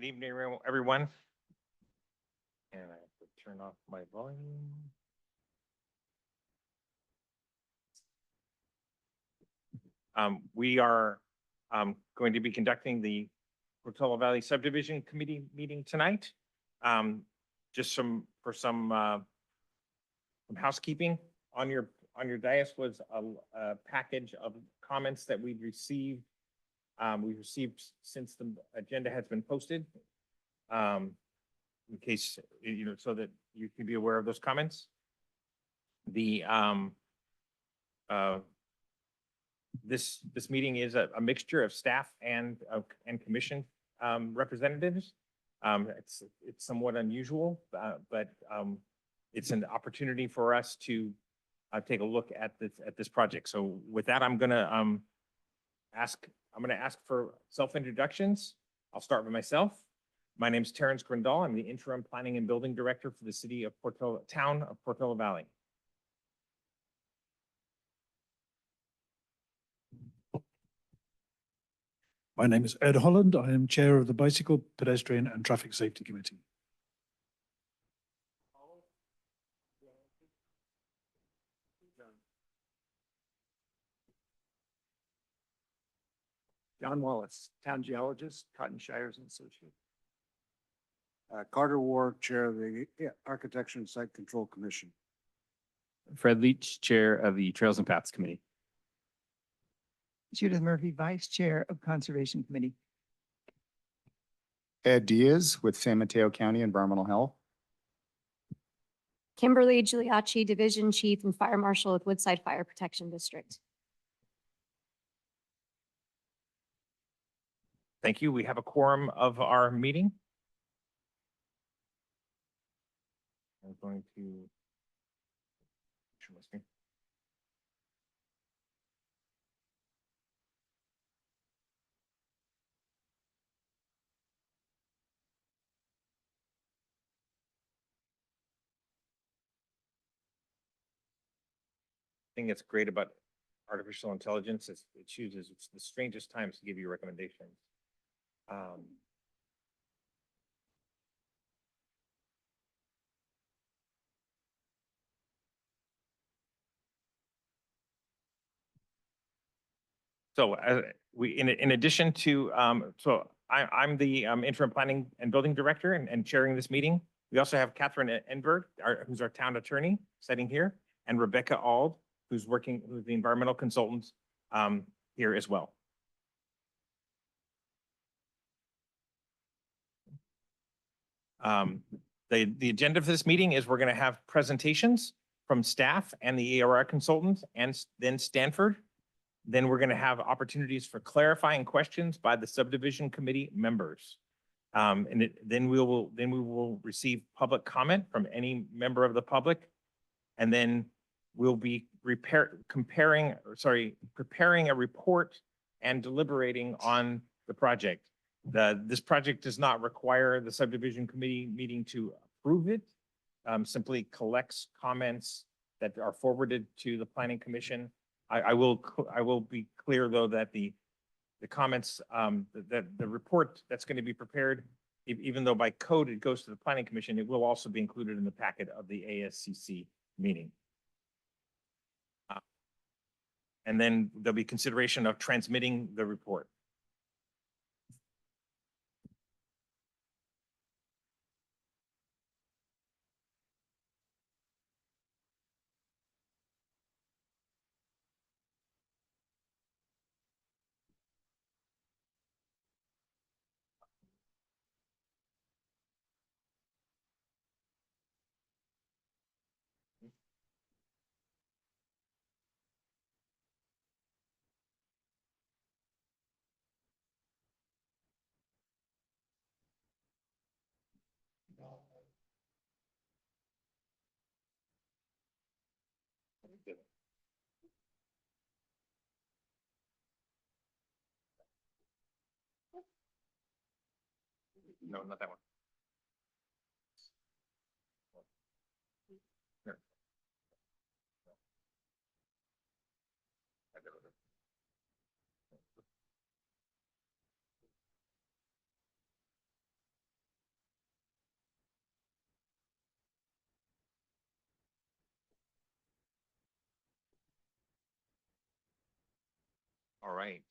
Good evening, everyone. And I have to turn off my volume. We are going to be conducting the Portola Valley Subdivision Committee meeting tonight. Just some housekeeping on your dais was a package of comments that we've received. We've received since the agenda has been posted. In case, so that you can be aware of those comments. This meeting is a mixture of staff and commission representatives. It's somewhat unusual, but it's an opportunity for us to take a look at this project. So with that, I'm going to ask for self-introductions. I'll start with myself. My name is Terrace. I'm the interim planning and building director for the city of town of Portola Valley. My name is Ed Holland. I am chair of the Bicycle, Pedestrian and Traffic Safety Committee. John Wallace, town geologist, Cotton Shires and Associates. Carter Ward, Chair of the Architecture and Site Control Commission. Fred Leach, Chair of the Trails and Paths Committee. Judith Murphy, Vice Chair of Conservation Committee. Ed Diaz with San Mateo County Environmental Health. Kimberly Giuliacci, Division Chief and Fire Marshal with Woodside Fire Protection District. Thank you. We have a quorum of our meeting. I'm going to share my screen. I think it's great about artificial intelligence is it chooses the strangest times to give you recommendations. So in addition to, I'm the interim planning and building director and chairing this meeting. We also have Catherine Enberg, who's our town attorney sitting here, and Rebecca Ald, who's the environmental consultant here as well. The agenda for this meeting is we're going to have presentations from staff and the ERR consultant and then Stanford. Then we're going to have opportunities for clarifying questions by the subdivision committee members. Then we will receive public comment from any member of the public. And then we'll be preparing a report and deliberating on the project. This project does not require the subdivision committee meeting to approve it. Simply collects comments that are forwarded to the planning commission. I will be clear though that the comments that the report that's going to be prepared, even though by code it goes to the planning commission, it will also be included in the packet of the ASCC meeting. And then there'll be consideration of transmitting the report. No, not that one. Here. All right.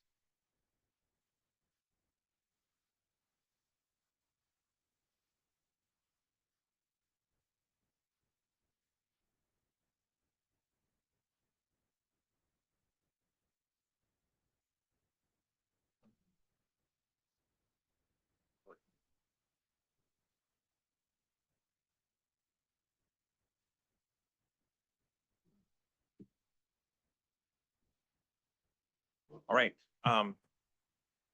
All right.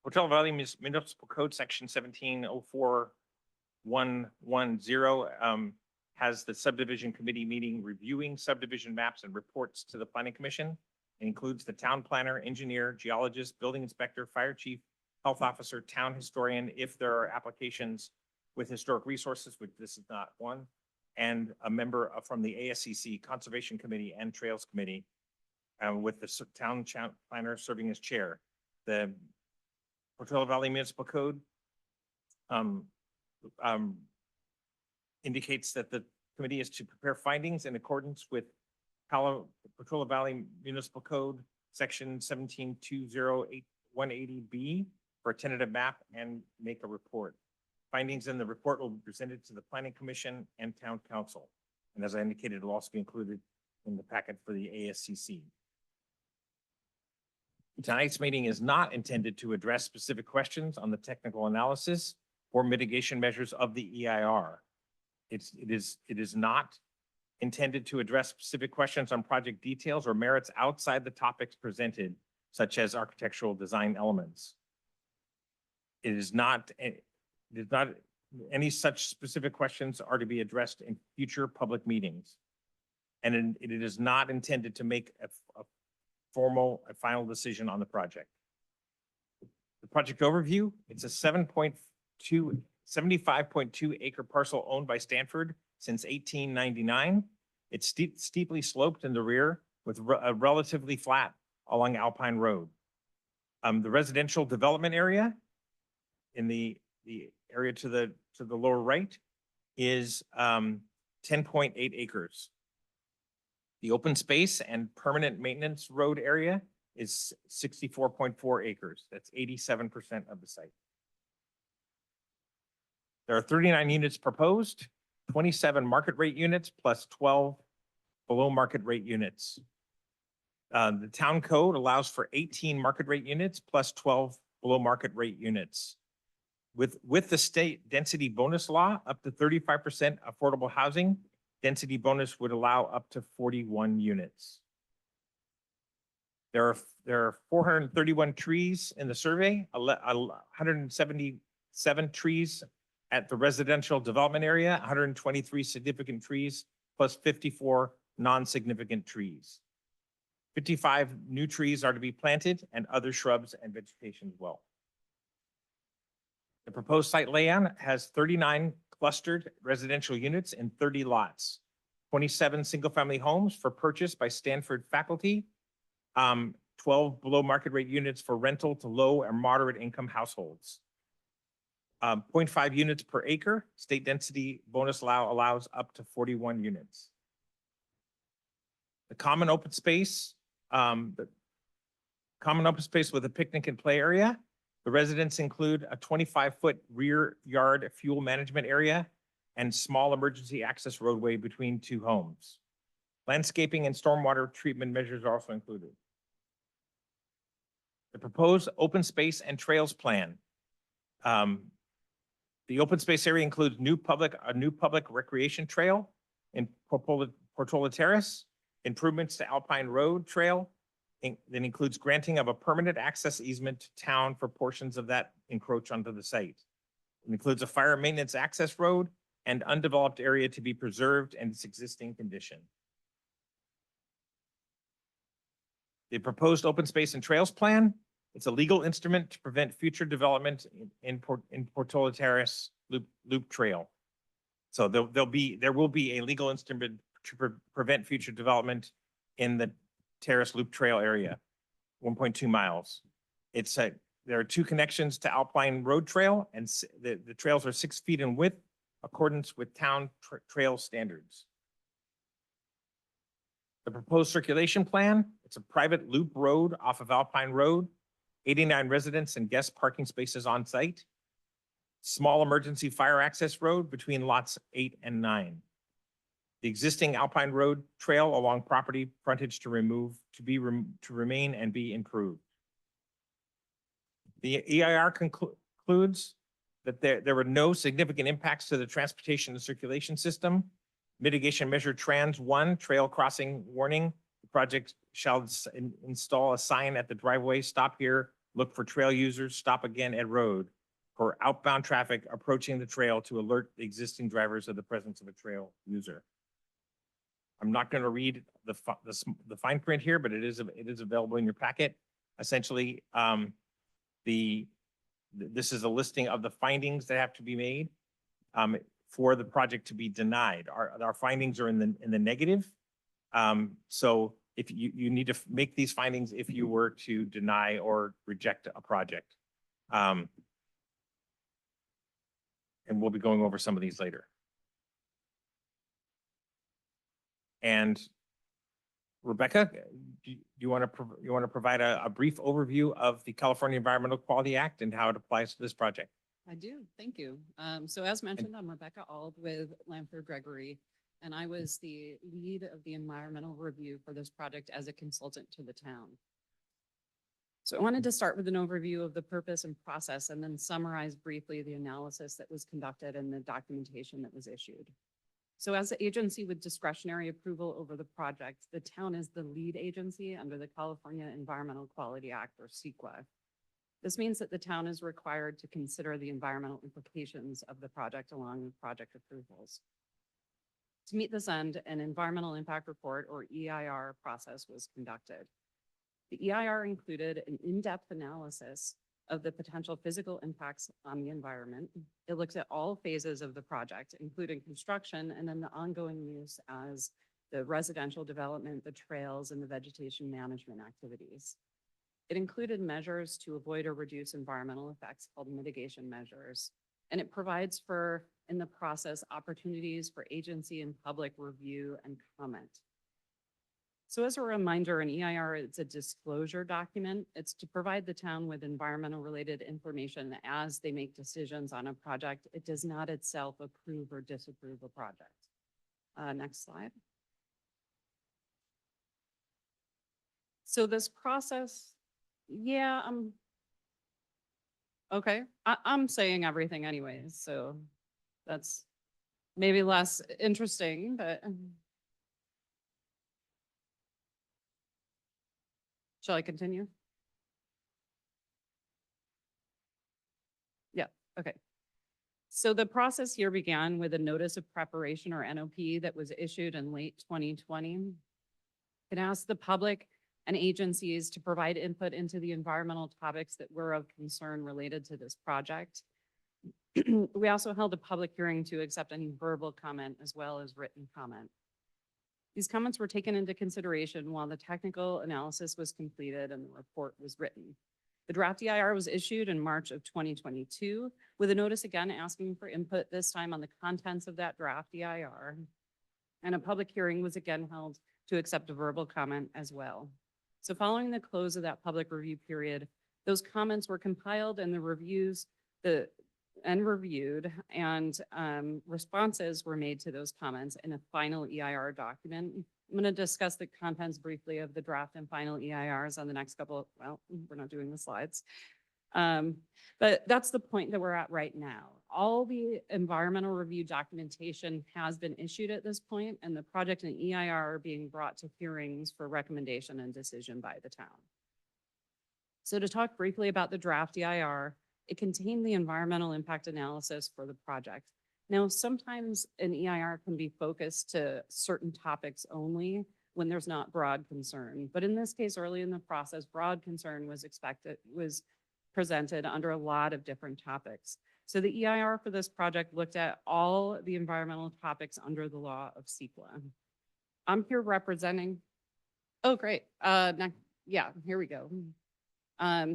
Portola Valley Municipal Code, Section 1704.110, has the subdivision committee meeting reviewing subdivision maps and reports to the planning commission. It includes the town planner, engineer, geologist, building inspector, fire chief, health officer, town historian, if there are applications with historic resources, which this is not one, and a member from the ASCC Conservation Committee and Trails Committee, with the town planner serving as chair. The Portola Valley Municipal Code indicates that the committee is to prepare findings in accordance with Portola Valley Municipal Code, Section 17208180B, for a tentative map and make a report. Findings in the report will be presented to the Planning Commission and Town Council. And as I indicated, it will also be included in the packet for the ASCC. Tonight's meeting is not intended to address specific questions on the technical analysis or mitigation measures of the EIR. It is not intended to address specific questions on project details or merits outside the topics presented, such as architectural design elements. It is not any such specific questions are to be addressed in future public meetings. And it is not intended to make a final decision on the project. The project overview, it's a 75.2 acre parcel owned by Stanford since 1899. It's steeply sloped in the rear with a relatively flat along Alpine Road. The residential development area in the area to the lower right is 10.8 acres. The open space and permanent maintenance road area is 64.4 acres. That's 87% of the site. There are 39 units proposed, 27 market rate units plus 12 below market rate units. The town code allows for 18 market rate units plus 12 below market rate units. With the state density bonus law, up to 35% affordable housing, density bonus would allow up to 41 units. There are 431 trees in the survey, 177 trees at the residential development area, 123 significant trees, plus 54 non-significant trees. 55 new trees are to be planted and other shrubs and vegetation as well. The proposed site layout has 39 clustered residential units in 30 lots, 27 single-family homes for purchase by Stanford faculty, 12 below market rate units for rental to low or moderate income households. 0.5 units per acre. State density bonus allows up to 41 units. The common open space, with a picnic and play area. The residents include a 25-foot rear yard fuel management area and small emergency access roadway between two homes. Landscaping and stormwater treatment measures are also included. The proposed open space and trails plan. The open space area includes a new public recreation trail in Portola Terrace, improvements to Alpine Road Trail, that includes granting of a permanent access easement to town for portions of that encroach onto the site. It includes a fire maintenance access road and undeveloped area to be preserved and its existing condition. The proposed open space and trails plan, it's a legal instrument to prevent future development in Portola Terrace Loop Trail. So there will be a legal instrument to prevent future development in the Terrace Loop Trail area, 1.2 miles. There are two connections to Alpine Road Trail, and the trails are 6 feet in width, accordance with town trail standards. The proposed circulation plan, it's a private loop road off of Alpine Road 89 residents and guest parking spaces on site. Small emergency fire access road between lots 8 and 9. The existing Alpine Road trail along property frontage to remain and be improved. The EIR concludes that there were no significant impacts to the transportation and circulation system. Mitigation measure trans 1 trail crossing warning. The project shall install a sign at the driveway, stop here, look for trail users, stop again at road for outbound traffic approaching the trail to alert the existing drivers of the presence of a trail user. I'm not going to read the fine print here, but it is available in your packet. Essentially, this is a listing of the findings that have to be made for the project to be denied. Our findings are in the negative. So if you need to make these findings if you were to deny or reject a project. And we'll be going over some of these later. And Rebecca, do you want to provide a brief overview of the California Environmental Quality Act and how it applies to this project? I do, thank you. So as mentioned, I'm Rebecca Auld with Lamford Gregory, and I was the lead of the environmental review for this project as a consultant to the town. So I wanted to start with an overview of the purpose and process and then summarize briefly the analysis that was conducted and the documentation that was issued. So as the agency with discretionary approval over the project, the town is the lead agency under the California Environmental Quality Act, or CEQA. This means that the town is required to consider the environmental implications of the project along with project approvals. To meet this end, an environmental impact report, or EIR, process was conducted. The EIR included an in-depth analysis of the potential physical impacts on the environment. It looks at all phases of the project, including construction and then the ongoing use as the residential development, the trails, and the vegetation management activities. It included measures to avoid or reduce environmental effects called mitigation measures. And it provides for, in the process, opportunities for agency and public review and comment. So as a reminder, an EIR is a disclosure document. It's to provide the town with environmental related information as they make decisions on a project. It does not itself approve or disapprove a project. Next slide. So this process, yeah, okay. I'm saying everything anyways, so that's maybe less interesting, but. Shall I continue? Yeah, okay. So the process here began with a notice of preparation, or NOP, that was issued in late 2020. It asked the public and agencies to provide input into the environmental topics that were of concern related to this project. We also held a public hearing to accept any verbal comment as well as written comment. These comments were taken into consideration while the technical analysis was completed and the report was written. The draft EIR was issued in March of 2022 with a notice again asking for input, this time on the contents of that draft EIR. And a public hearing was again held to accept a verbal comment as well. So following the close of that public review period, those comments were compiled and reviewed, and responses were made to those comments in a final EIR document. I'm going to discuss the contents briefly of the draft and final EIRs on the next couple. Well, we're not doing the slides. But that's the point that we're at right now. All the environmental review documentation has been issued at this point, and the project and EIR are being brought to hearings for recommendation and decision by the town. So to talk briefly about the draft EIR, it contained the environmental impact analysis for the project. Now, sometimes an EIR can be focused to certain topics only when there's not broad concern. But in this case, early in the process, broad concern was presented under a lot of different topics. So the EIR for this project looked at all the environmental topics under the law of CEQA. I'm here representing, oh, great. Yeah, here we go.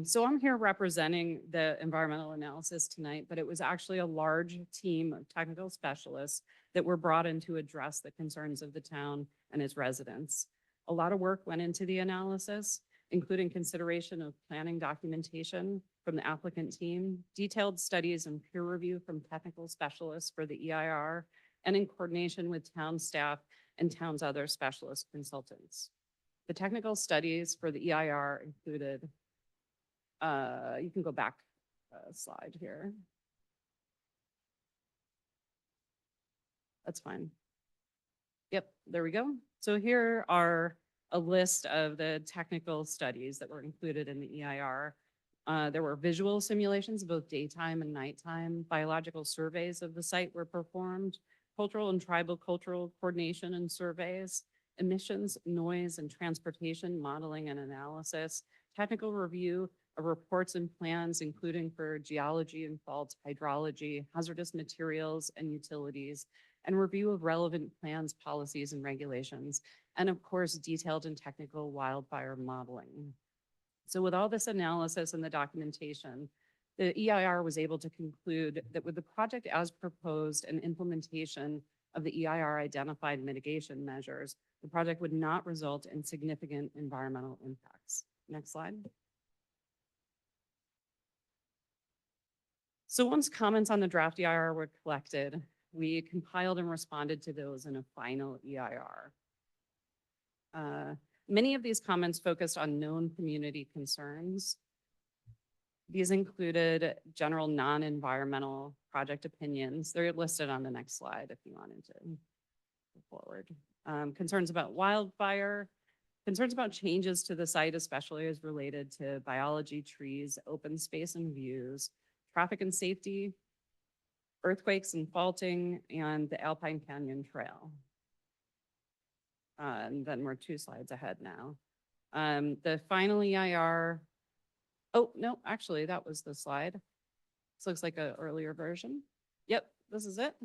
So I'm here representing the environmental analysis tonight, but it was actually a large team of technical specialists that were brought in to address the concerns of the town and its residents. A lot of work went into the analysis, including consideration of planning documentation from the applicant team, detailed studies and peer review from technical specialists for the EIR, and in coordination with town staff and town's other specialist consultants. The technical studies for the EIR included, you can go back a slide here. That's fine. Yep, there we go. So here are a list of the technical studies that were included in the EIR. There were visual simulations of both daytime and nighttime. Biological surveys of the site were performed. Cultural and tribal cultural coordination and surveys. Emissions, noise, and transportation modeling and analysis. Technical review of reports and plans, including for geology and fault hydrology, hazardous materials and utilities, and review of relevant plans, policies, and regulations, and of course, detailed and technical wildfire modeling. So with all this analysis and the documentation, the EIR was able to conclude that with the project as proposed and implementation of the EIR identified mitigation measures, the project would not result in significant environmental impacts. Next slide. So once comments on the draft EIR were collected, we compiled and responded to those in a final EIR. Many of these comments focused on known community concerns. These included general non-environmental project opinions. They're listed on the next slide if you wanted to go forward. Concerns about wildfire, concerns about changes to the site, especially as related to biology, trees, open space and views, traffic and safety, earthquakes and faulting, and the Alpine Canyon Trail. And then we're 2 slides ahead now. The final EIR, oh, no, actually, that was the slide. This looks like an earlier version. Yep, this is it.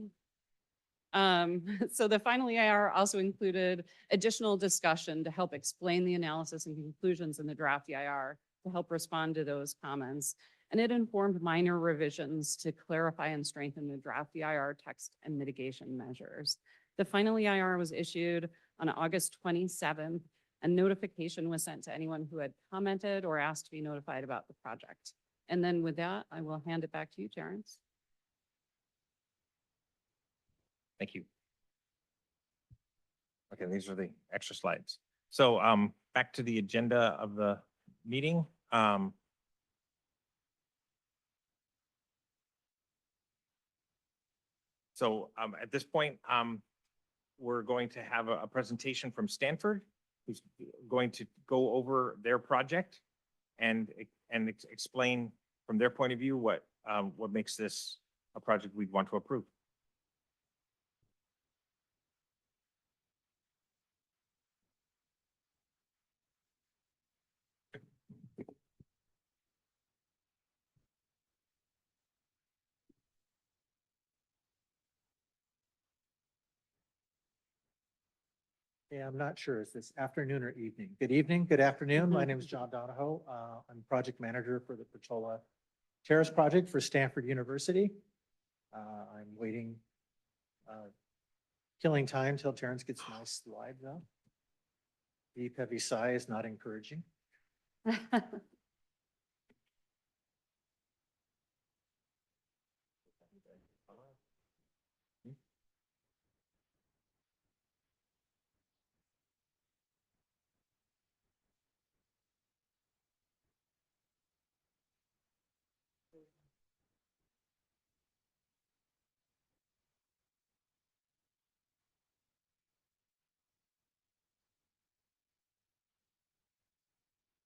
So the final EIR also included additional discussion to help explain the analysis and conclusions in the draft EIR to help respond to those comments. And it informed minor revisions to clarify and strengthen the draft EIR text and mitigation measures. The final EIR was issued on August 27th, and notification was sent to anyone who had commented or asked to be notified about the project. And then with that, I will hand it back to you, Terrence. Thank you. Okay, these are the extra slides. So back to the agenda of the meeting. So at this point, we're going to have a presentation from Stanford, who's going to go over their project and explain from their point of view what makes this a project we'd want to approve. Yeah, I'm not sure. Is this afternoon or evening? Good evening, good afternoon. My name is John Donahoe. I'm project manager for the Portola Terrace project for Stanford University. I'm waiting, killing time till Terrence gets my slides up. Deep, heavy sigh is not encouraging.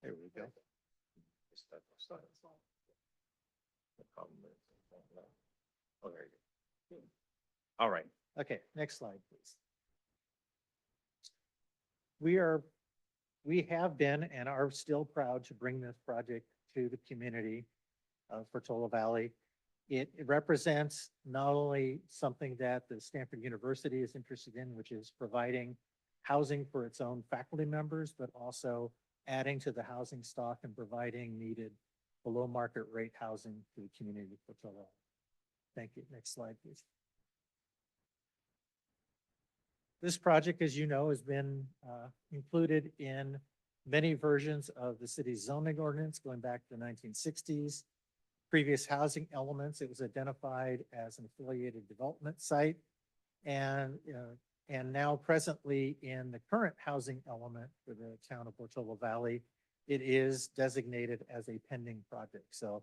There we go. Oh, there you go. All right. Okay, next slide, please. We have been and are still proud to bring this project to the community of Portola Valley. It represents not only something that the Stanford University is interested in, which is providing housing for its own faculty members, but also adding to the housing stock and providing needed below market rate housing to the community of Portola. Thank you. Next slide, please. This project, as you know, has been included in many versions of the city's zoning ordinance going back to the 1960s. Previous housing elements, it was identified as an affiliated development site. And now presently in the current housing element for the town of Portola Valley, it is designated as a pending project. So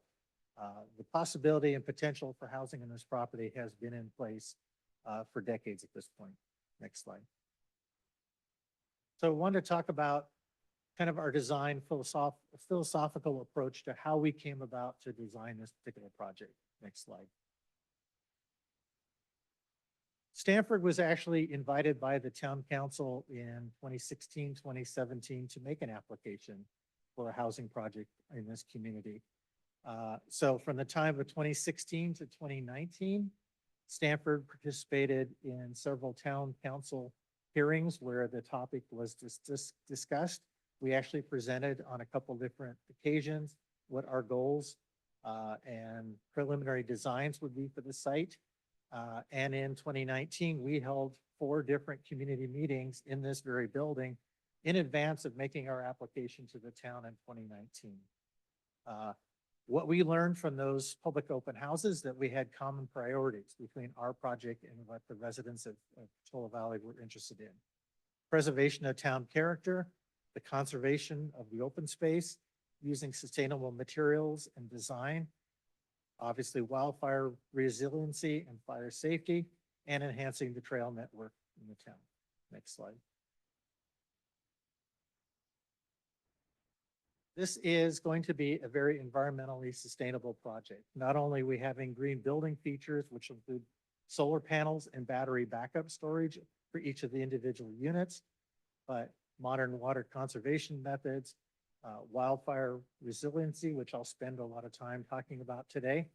the possibility and potential for housing in this property has been in place for decades at this point. Next slide. So I wanted to talk about kind of our design philosophical approach to how we came about to design this particular project. Next slide. Stanford was actually invited by the town council in 2016, 2017 to make an application for a housing project in this community. So from the time of 2016 to 2019, Stanford participated in several town council hearings where the topic was discussed. We actually presented on a couple different occasions what our goals and preliminary designs would be for the site. And in 2019, we held 4 different community meetings in this very building in advance of making our application to the town in 2019. What we learned from those public open houses that we had common priorities between our project and what the residents of Portola Valley were interested in. Preservation of town character, the conservation of the open space, using sustainable materials and design, obviously wildfire resiliency and fire safety, and enhancing the trail network in the town. Next slide. This is going to be a very environmentally sustainable project. Not only are we having green building features, which include solar panels and battery backup storage for each of the individual units, but modern water conservation methods, wildfire resiliency, which I'll spend a lot of time talking about today,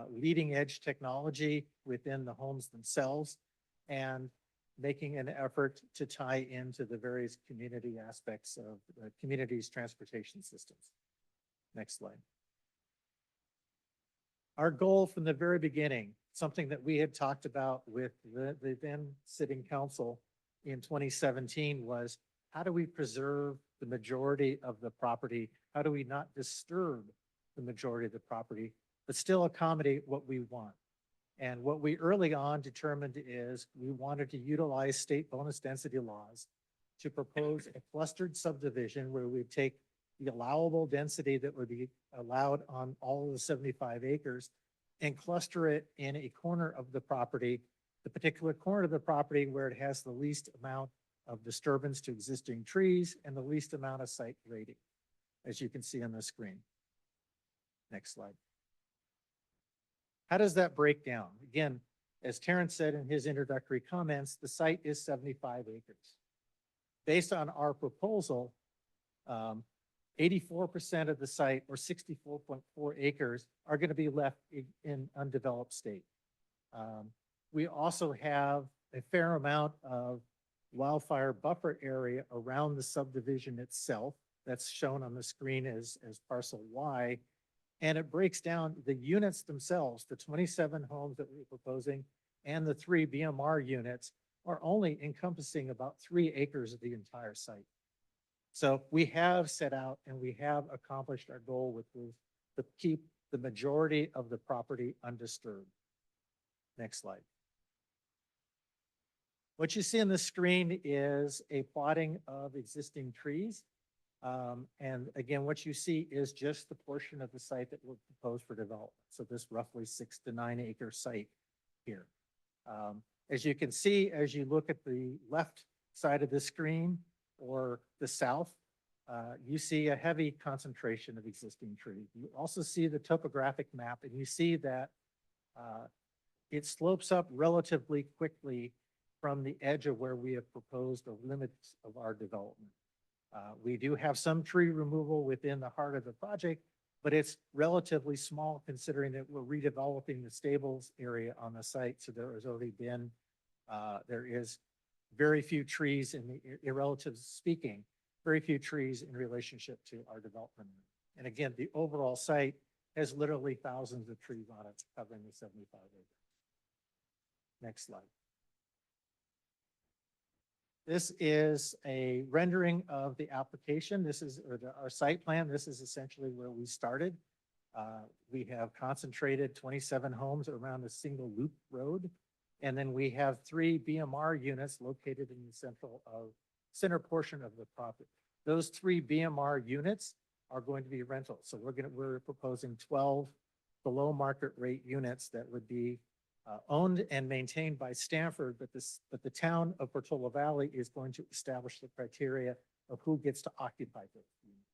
leading edge technology within the homes themselves, and making an effort to tie into the various community aspects of the community's transportation systems. Next slide. Our goal from the very beginning, something that we had talked about with the then sitting council in 2017, was how do we preserve the majority of the property? How do we not disturb the majority of the property, but still accommodate what we want? And what we early on determined is we wanted to utilize state bonus density laws to propose a clustered subdivision where we take the allowable density that would be allowed on all of the 75 acres and cluster it in a corner of the property, the particular corner of the property where it has the least amount of disturbance to existing trees and the least amount of site grading, as you can see on the screen. Next slide. How does that break down? Again, as Terrence said in his introductory comments, the site is 75 acres. Based on our proposal, 84% of the site, or 64.4 acres, are going to be left in undeveloped state. We also have a fair amount of wildfire buffer area around the subdivision itself. That's shown on the screen as parcel Y. And it breaks down the units themselves, the 27 homes that we're proposing and the 3 BMR units are only encompassing about 3 acres of the entire site. So we have set out and we have accomplished our goal, which was to keep the majority of the property undisturbed. Next slide. What you see on the screen is a plotting of existing trees. And again, what you see is just the portion of the site that we're proposed for development. So this roughly 6 to 9 acre site here. As you can see, as you look at the left side of the screen or the south, you see a heavy concentration of existing trees. You also see the topographic map and you see that it slopes up relatively quickly from the edge of where we have proposed the limits of our development. We do have some tree removal within the heart of the project, but it's relatively small considering that we're redeveloping the stables area on the site. So there has already been, there is very few trees relative speaking, very few trees in relationship to our development. And again, the overall site has literally thousands of trees on it covering the 75 acres. Next slide. This is a rendering of the application. This is, our site plan. This is essentially where we started. We have concentrated 27 homes around a single loop road. And then we have 3 BMR units located in the center portion of the property. Those 3 BMR units are going to be rentals. So we're proposing 12 below market rate units that would be owned and maintained by Stanford, but the town of Portola Valley is going to establish the criteria of who gets to occupy those units.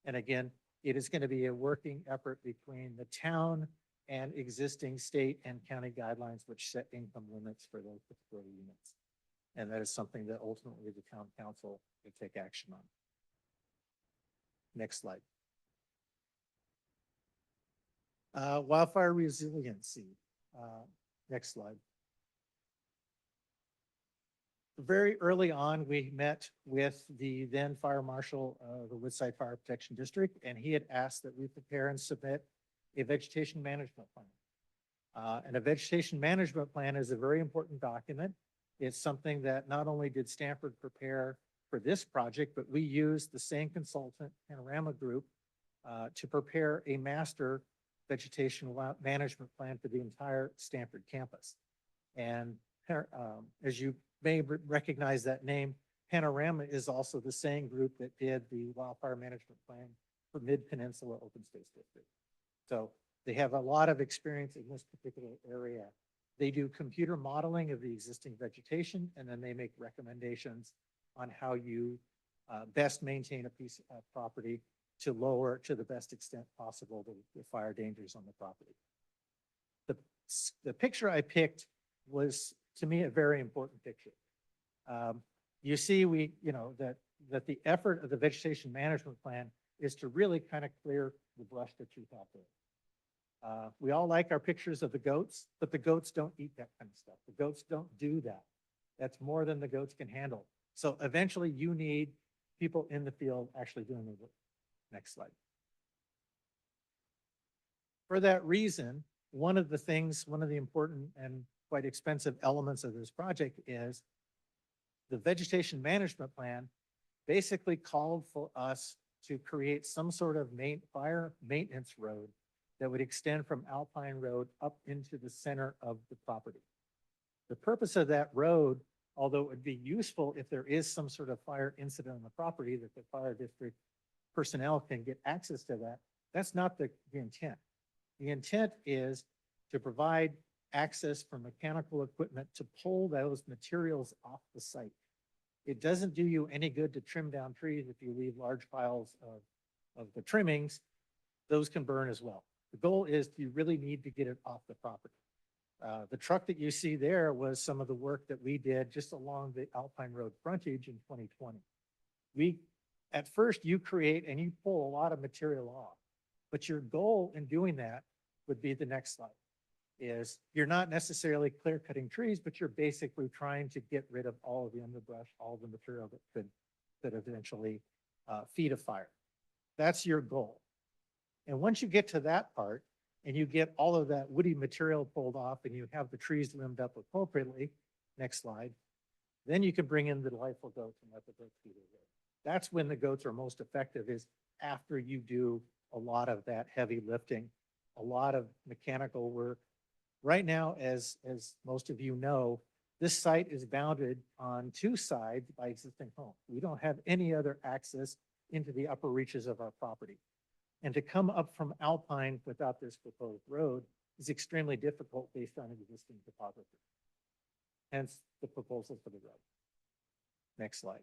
And again, it is going to be a working effort between the town and existing state and county guidelines which set income limits for those particular units. And that is something that ultimately the town council will take action on. Next slide. Wildfire resiliency. Next slide. Very early on, we met with the then fire marshal of the Woodside Fire Protection District, and he had asked that we prepare and submit a vegetation management plan. And a vegetation management plan is a very important document. It's something that not only did Stanford prepare for this project, but we used the same consultant, Panorama Group, to prepare a master vegetation management plan for the entire Stanford campus. And as you may recognize that name, Panorama is also the same group that did the wildfire management plan for Mid-Peninsula Open Space District. So they have a lot of experience in this particular area. They do computer modeling of the existing vegetation, and then they make recommendations on how you best maintain a piece of property to lower to the best extent possible the fire dangers on the property. The picture I picked was, to me, a very important picture. You see, that the effort of the vegetation management plan is to really kind of clear the brush that you have there. We all like our pictures of the goats, but the goats don't eat that kind of stuff. The goats don't do that. That's more than the goats can handle. So eventually you need people in the field actually doing the work. Next slide. For that reason, one of the important and quite expensive elements of this project is the vegetation management plan basically called for us to create some sort of fire maintenance road that would extend from Alpine Road up into the center of the property. The purpose of that road, although it would be useful if there is some sort of fire incident on the property that the fire district personnel can get access to that, that's not the intent. The intent is to provide access for mechanical equipment to pull those materials off the site. It doesn't do you any good to trim down trees if you leave large piles of the trimmings. Those can burn as well. The goal is you really need to get it off the property. The truck that you see there was some of the work that we did just along the Alpine Road frontage in 2020. At first, you create and you pull a lot of material off, but your goal in doing that would be the next slide, is you're not necessarily clear cutting trees, but you're basically trying to get rid of all of the underbrush, all the material that could eventually feed a fire. That's your goal. And once you get to that part and you get all of that woody material pulled off and you have the trees limbed up appropriately, next slide, then you can bring in the delightful goats and let the goats feed their way. That's when the goats are most effective, is after you do a lot of that heavy lifting, a lot of mechanical work. Right now, as most of you know, this site is bounded on 2 sides by existing homes. We don't have any other access into the upper reaches of our property. And to come up from Alpine without this proposed road is extremely difficult based on existing topography. Hence the proposal for the road. Next slide.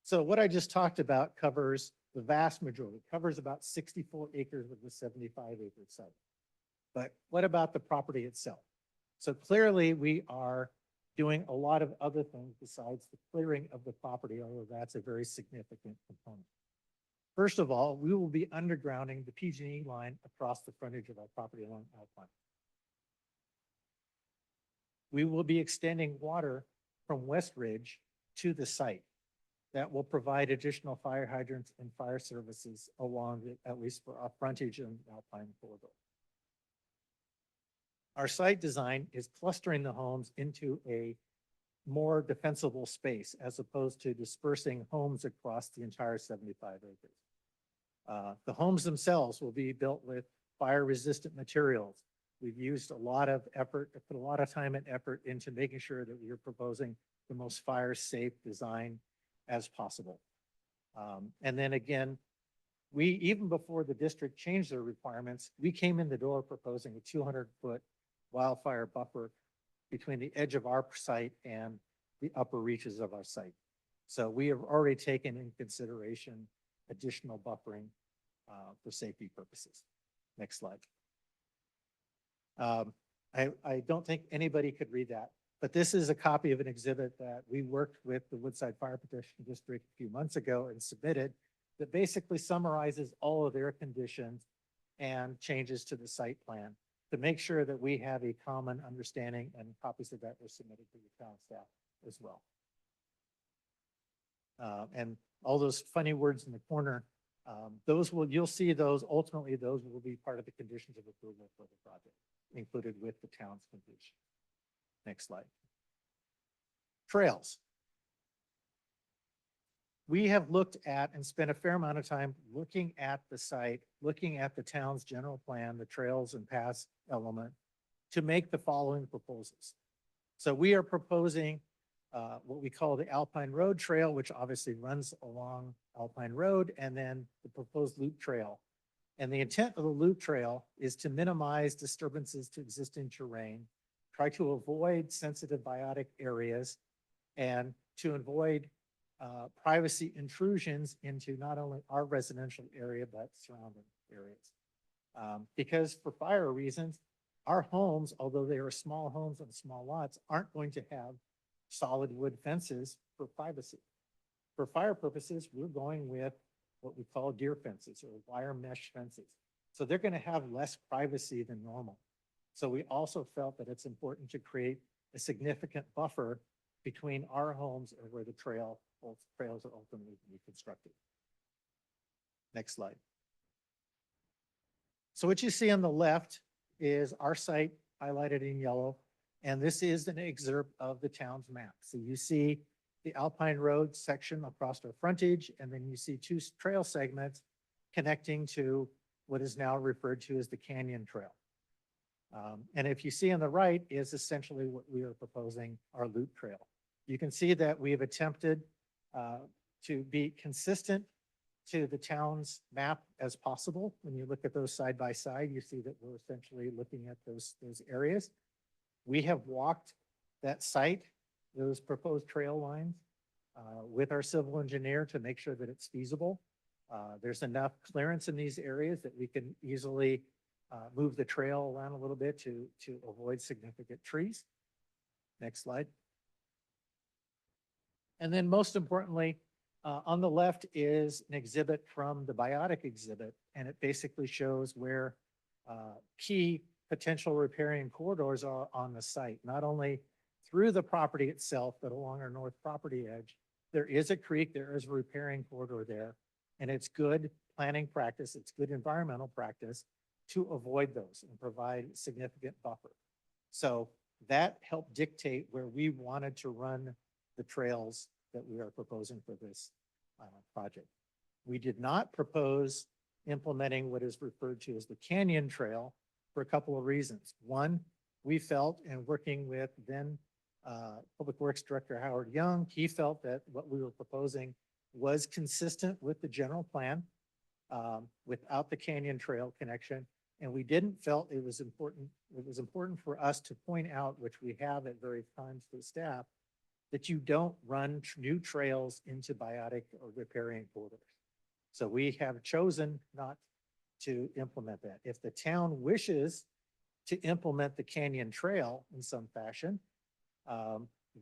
So what I just talked about covers the vast majority, covers about 64 acres of the 75-acre site. But what about the property itself? So clearly we are doing a lot of other things besides the clearing of the property, although that's a very significant component. First of all, we will be undergrounding the PG&E line across the frontage of our property along Alpine. We will be extending water from West Ridge to the site. That will provide additional fire hydrants and fire services along at least for our frontage and Alpine corridor. Our site design is clustering the homes into a more defensible space as opposed to dispersing homes across the entire 75 acres. The homes themselves will be built with fire-resistant materials. We've used a lot of effort, put a lot of time and effort into making sure that we are proposing the most fire-safe design as possible. And then again, even before the district changed their requirements, we came in the door proposing a 200-foot wildfire buffer between the edge of our site and the upper reaches of our site. So we have already taken in consideration additional buffering for safety purposes. Next slide. I don't think anybody could read that, but this is a copy of an exhibit that we worked with the Woodside Fire Protection District a few months ago and submitted that basically summarizes all of their conditions and changes to the site plan to make sure that we have a common understanding, and copies of that were submitted to the town staff as well. And all those funny words in the corner, you'll see those, ultimately, those will be part of the conditions of approval for the project, included with the town's condition. Next slide. Trails. We have looked at and spent a fair amount of time looking at the site, looking at the town's general plan, the trails and paths element, to make the following proposals. So we are proposing what we call the Alpine Road Trail, which obviously runs along Alpine Road, and then the proposed loop trail. And the intent of the loop trail is to minimize disturbances to existing terrain, try to avoid sensitive biotic areas, and to avoid privacy intrusions into not only our residential area, but surrounding areas. Because for fire reasons, our homes, although they are small homes on small lots, aren't going to have solid wood fences for privacy. For fire purposes, we're going with what we call deer fences or wire mesh fences. So they're going to have less privacy than normal. So we also felt that it's important to create a significant buffer between our homes and where the trails are ultimately to be constructed. Next slide. So what you see on the left is our site highlighted in yellow, and this is an excerpt of the town's map. So you see the Alpine Road section across our frontage, and then you see two trail segments connecting to what is now referred to as the Canyon Trail. And if you see on the right is essentially what we are proposing, our loop trail. You can see that we have attempted to be consistent to the town's map as possible. When you look at those side by side, you see that we're essentially looking at those areas. We have walked that site, those proposed trail lines, with our civil engineer to make sure that it's feasible. There's enough clearance in these areas that we can easily move the trail around a little bit to avoid significant trees. Next slide. And then most importantly, on the left is an exhibit from the biotic exhibit, and it basically shows where key potential riparian corridors are on the site, not only through the property itself, but along our north property edge. There is a creek, there is a riparian corridor there, and it's good planning practice, it's good environmental practice to avoid those and provide significant buffer. So that helped dictate where we wanted to run the trails that we are proposing for this project. We did not propose implementing what is referred to as the Canyon Trail for a couple of reasons. One, we felt, and working with then Public Works Director Howard Young, he felt that what we were proposing was consistent with the general plan without the Canyon Trail connection. And we didn't felt it was important. It was important for us to point out, which we have at various times to the staff, that you don't run new trails into biotic or riparian corridors. So we have chosen not to implement that. If the town wishes to implement the Canyon Trail in some fashion,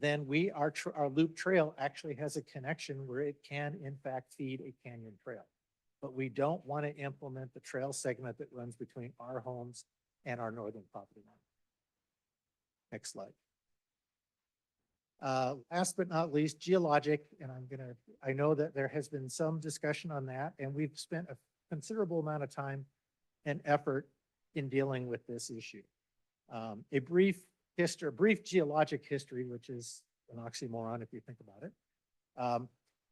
then our loop trail actually has a connection where it can in fact feed a canyon trail. But we don't want to implement the trail segment that runs between our homes and our northern property line. Next slide. Last but not least, geologic, and I know that there has been some discussion on that, and we've spent a considerable amount of time and effort in dealing with this issue. A brief geologic history, which is an oxymoron if you think about it.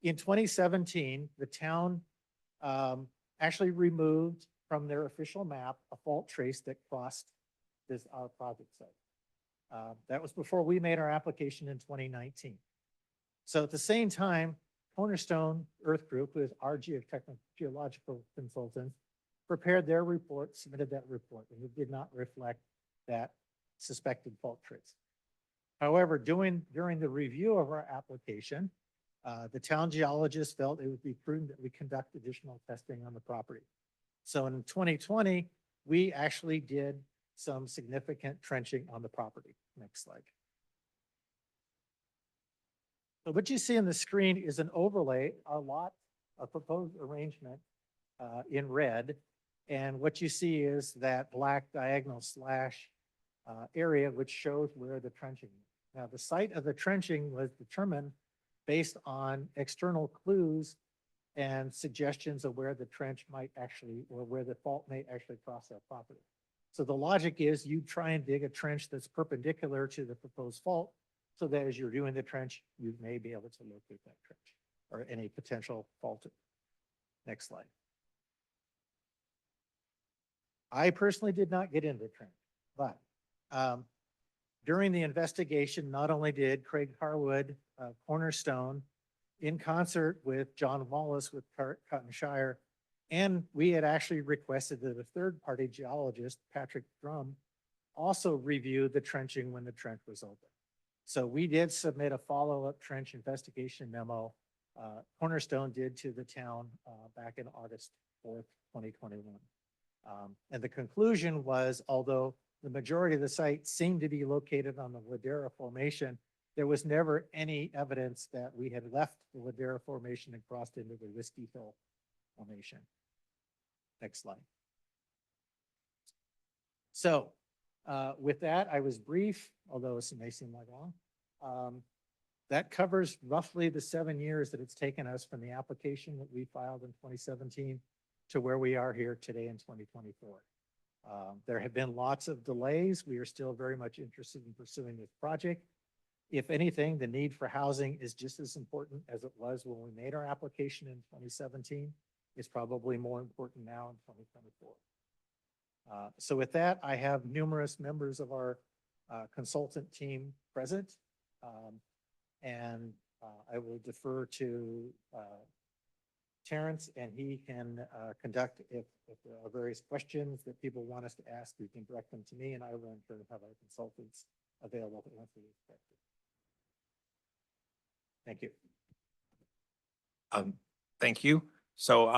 In 2017, the town actually removed from their official map a fault trace that crossed our project site. That was before we made our application in 2019. So at the same time, Cornerstone Earth Group, who is our geological consultant, prepared their report, submitted that report, and it did not reflect that suspected fault trace. However, during the review of our application, the town geologist felt it would be prudent that we conduct additional testing on the property. So in 2020, we actually did some significant trenching on the property. Next slide. So what you see on the screen is an overlay, a lot, a proposed arrangement in red. And what you see is that black diagonal slash area, which shows where the trenching is. Now, the site of the trenching was determined based on external clues and suggestions of where the trench might actually, or where the fault may actually cross our property. So the logic is you try and dig a trench that's perpendicular to the proposed fault, so that as you're doing the trench, you may be able to locate that trench or any potential fault. Next slide. I personally did not get into the trench, but during the investigation, not only did Craig Harwood, Cornerstone, in concert with John Wallace with Cotton Shire, and we had actually requested that a third-party geologist, Patrick Drum, also review the trenching when the trench was open. So we did submit a follow-up trench investigation memo. Cornerstone did to the town back in August 4th, 2021. And the conclusion was, although the majority of the site seemed to be located on the Ladera Formation, there was never any evidence that we had left the Ladera Formation and crossed into the Whiskey Hill Formation. Next slide. So with that, I was brief, although it may seem like long. That covers roughly the 7 years that it's taken us from the application that we filed in 2017 to where we are here today in 2024. There have been lots of delays. We are still very much interested in pursuing this project. If anything, the need for housing is just as important as it was when we made our application in 2017. It's probably more important now in 2024. So with that, I have numerous members of our consultant team present. And I will defer to Terrence, and he can conduct, if there are various questions that people want us to ask, you can direct them to me, and I will in turn have our consultants available to answer these questions. Thank you. Thank you. So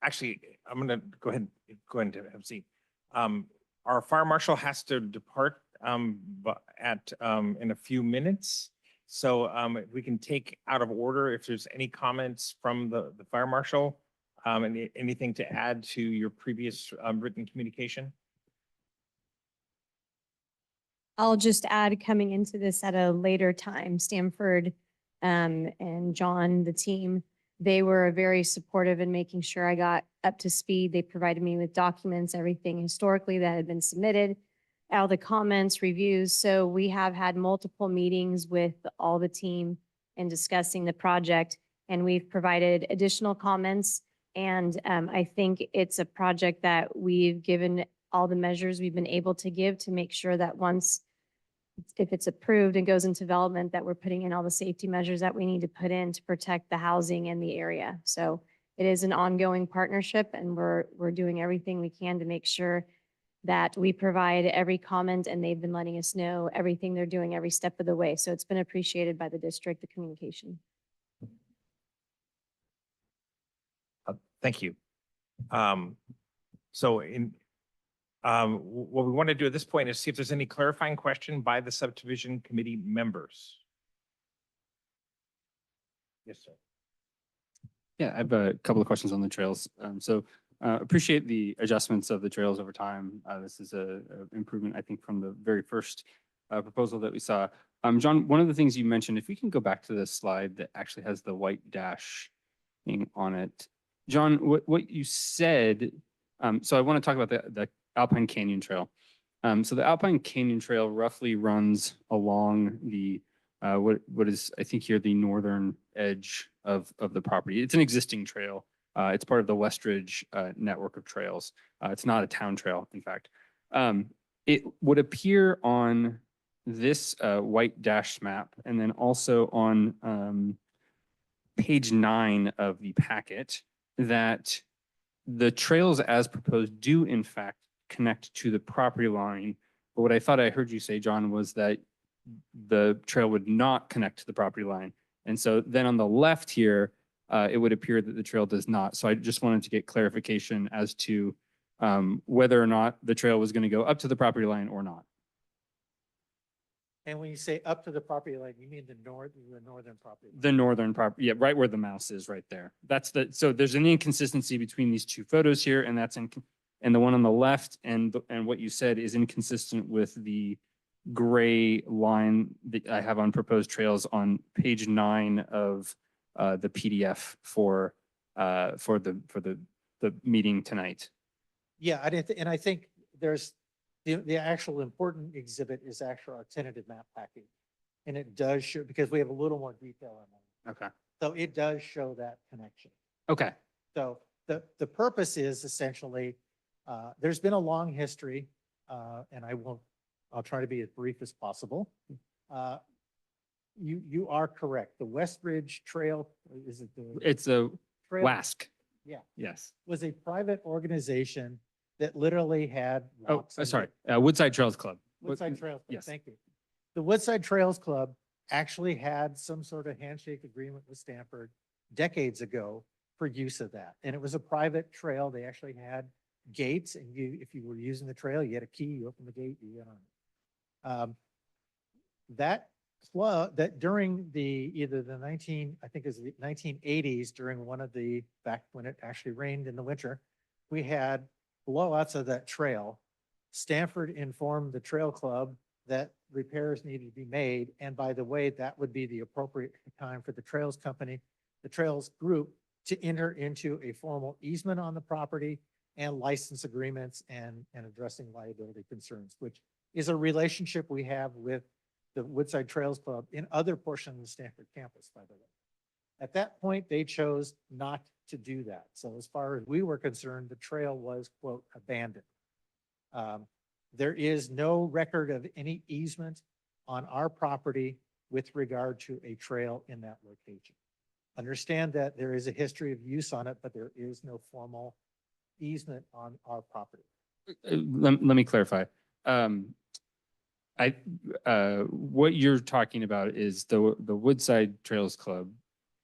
actually, I'm going to go ahead and have a seat. Our fire marshal has to depart in a few minutes. So we can take out of order if there's any comments from the fire marshal, and anything to add to your previous written communication. I'll just add, coming into this at a later time, Stanford and John, the team, they were very supportive in making sure I got up to speed. They provided me with documents, everything historically that had been submitted, all the comments, reviews. So we have had multiple meetings with all the team in discussing the project, and we've provided additional comments. And I think it's a project that we've given all the measures we've been able to give to make sure that once, if it's approved and goes into development, that we're putting in all the safety measures that we need to put in to protect the housing in the area. So it is an ongoing partnership, and we're doing everything we can to make sure that we provide every comment, and they've been letting us know everything they're doing every step of the way. So it's been appreciated by the district, the communication. Thank you. So what we want to do at this point is see if there's any clarifying question by the subdivision committee members. Yes, sir. Yeah, I have a couple of questions on the trails. Appreciate the adjustments of the trails over time. This is a improvement, I think, from the very first proposal that we saw. John, one of the things you mentioned, if we can go back to the slide that actually has the white dash on it. John, what you said, so I want to talk about the Alpine Canyon Trail. So the Alpine Canyon Trail roughly runs along the what is, I think here, the northern edge of the property. It's an existing trail. It's part of the Westridge network of trails. It's not a town trail, in fact. It would appear on this white dashed map, and then also on page 9 of the packet, that the trails as proposed do in fact connect to the property line. But what I thought I heard you say, John, was that the trail would not connect to the property line. And so then on the left here, it would appear that the trail does not. So I just wanted to get clarification as to whether or not the trail was going to go up to the property line or not. And when you say up to the property line, you mean the northern property line? The northern property, yeah, right where the mouse is right there. So there's an inconsistency between these two photos here, and and the one on the left and what you said is inconsistent with the gray line that I have on proposed trails on page 9 of the PDF for the meeting tonight. Yeah, and I think there's the actual important exhibit is actually our tentative map package. And it does show, because we have a little more detail on that. Okay. So it does show that connection. Okay. So the purpose is essentially, there's been a long history, and I'll try to be as brief as possible. You are correct. The Westridge Trail, is it the? It's a Trail? WASC. Yeah. Yes. Was a private organization that literally had. Oh, walks and- sorry. Woodside Trails Club. Woodside Trails Club, yes. thank you. The Woodside Trails Club actually had some sort of handshake agreement with Stanford decades ago for use of that. And it was a private trail. They actually had gates, and if you were using the trail, you had a key, you open the gate, you get on it. That club, that during either the I think it was the 1980s, during one of back when it actually rained in the winter, we had blowouts of that trail. Stanford informed the trail club that repairs needed to be made. And by the way, that would be the appropriate time for the trails company, the trails group, to enter into a formal easement on the property and license agreements and addressing liability concerns, which is a relationship we have with the Woodside Trails Club in other portions of the Stanford campus, by the way. At that point, they chose not to do that. So as far as we were concerned, the trail was, quote, abandoned. There is no record of any easement on our property with regard to a trail in that location. Understand that there is a history of use on it, but there is no formal easement on our property. Let me clarify. What you're talking about is the Woodside Trails Club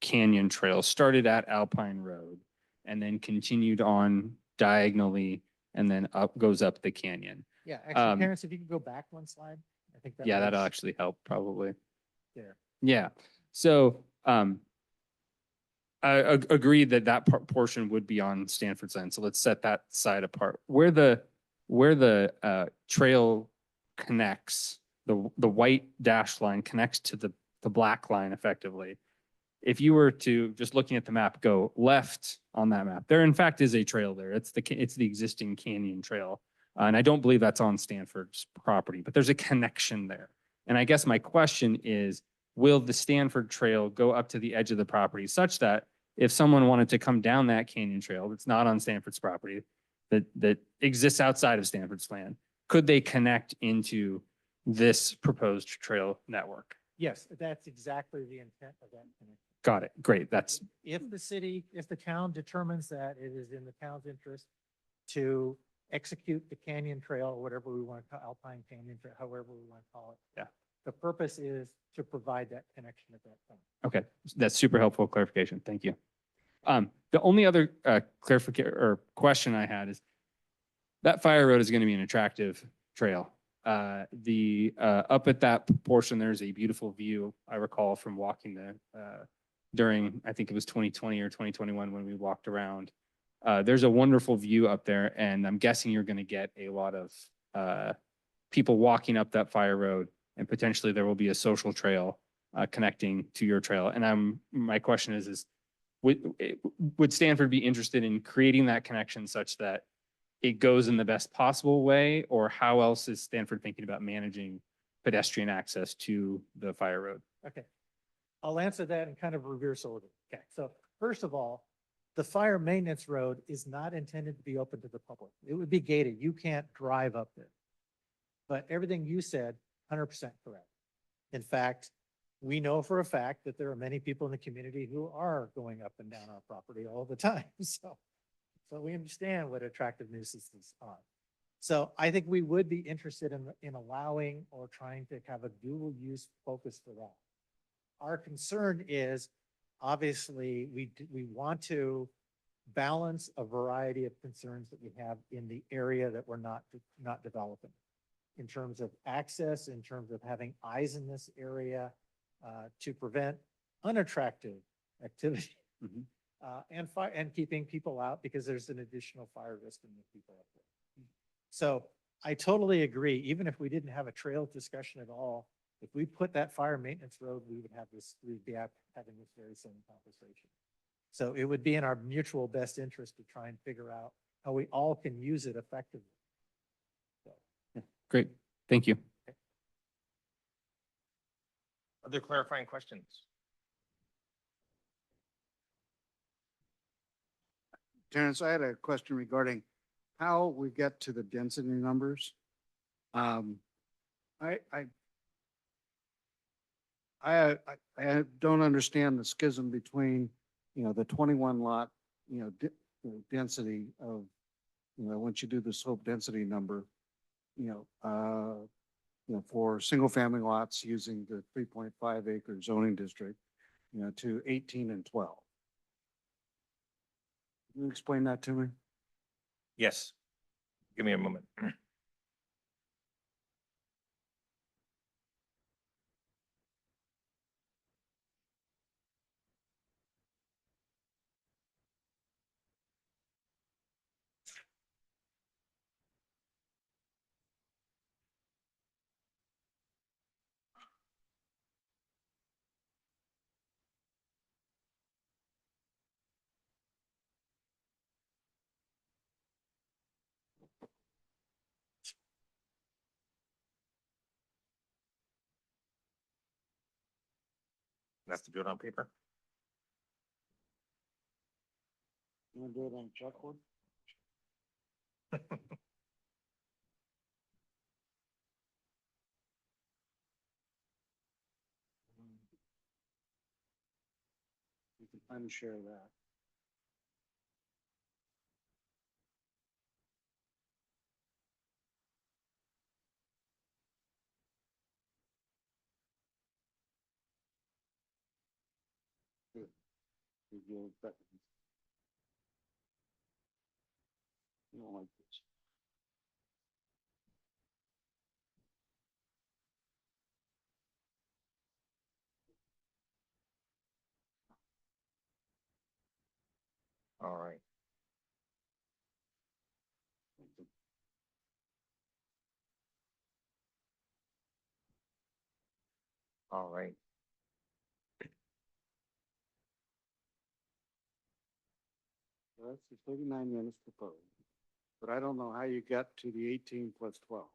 Canyon Trail started at Alpine Road and then continued on diagonally and then goes up the canyon. Yeah, actually, Terrence, if you could go back one slide, I think that. Yeah, that'll works. actually help probably. There. Yeah. So I agree that portion would be on Stanford's end. So let's set that side apart. Where the trail connects, the white dashed line connects to the black line effectively. If you were to, just looking at the map, go left on that map, there in fact is a trail there. It's the existing canyon trail. And I don't believe that's on Stanford's property, but there's a connection there. And I guess my question is, will the Stanford trail go up to the edge of the property such that if someone wanted to come down that canyon trail that's not on Stanford's property, that exists outside of Stanford's land, could they connect into this proposed trail network? Yes, that's exactly the intent of that connection. Got it. Great. That's If the town determines that it is in the town's interest to execute the canyon trail, or whatever we want to call Alpine Canyon Trail, however we want to call it. Yeah. The purpose is to provide that connection at that time. okay. That's super helpful clarification. Thank you. The only other clarification or question I had is that fire road is going to be an attractive trail. Up at that portion, there's a beautiful view. I recall from walking there during, I think it was 2020 or 2021 when we walked around. There's a wonderful view up there, and I'm guessing you're going to get a lot of people walking up that fire road, and potentially there will be a social trail connecting to your trail. And my question is would Stanford be interested in creating that connection such that it goes in the best possible way, or how else is Stanford thinking about managing pedestrian access to the fire road? Okay. I'll answer that in kind of reverse order. Okay, so first of all, the fire maintenance road is not intended to be open to the public. It would be gated. You can't drive up there. But everything you said, 100% correct. In fact, we know for a fact that there are many people in the community who are going up and down our property all the time. So we understand what attractive nuisances are. So I think we would be interested in allowing or trying to have a dual use focus for that. Our concern is, obviously, we want to balance a variety of concerns that we have in the area that we're not developing. In terms of access, in terms of having eyes in this area, to prevent unattractive activity. Mhm. And keeping people out because there's an additional fire risk in the people up there. So I totally agree. Even if we didn't have a trail discussion at all, if we put that fire maintenance road, we'd be having this very same conversation. So it would be in our mutual best interest to try and figure out how we all can use it effectively. Great, thank you. Other clarifying questions? Terrence, I had a question regarding how we get to the density numbers. I don't understand the schism between, the 21 lot, density of, once you do the slope density number, for single family lots using the 3.5 acre zoning district, to 18 and 12. Can you explain that to me? Yes. Give me a moment. Have to do it on paper. You want to do it on chalkboard? You can unshare that. Good. You don't like this. All right. All right. So that's the 39 units proposed, but I don't know how you get to the 18 plus 12.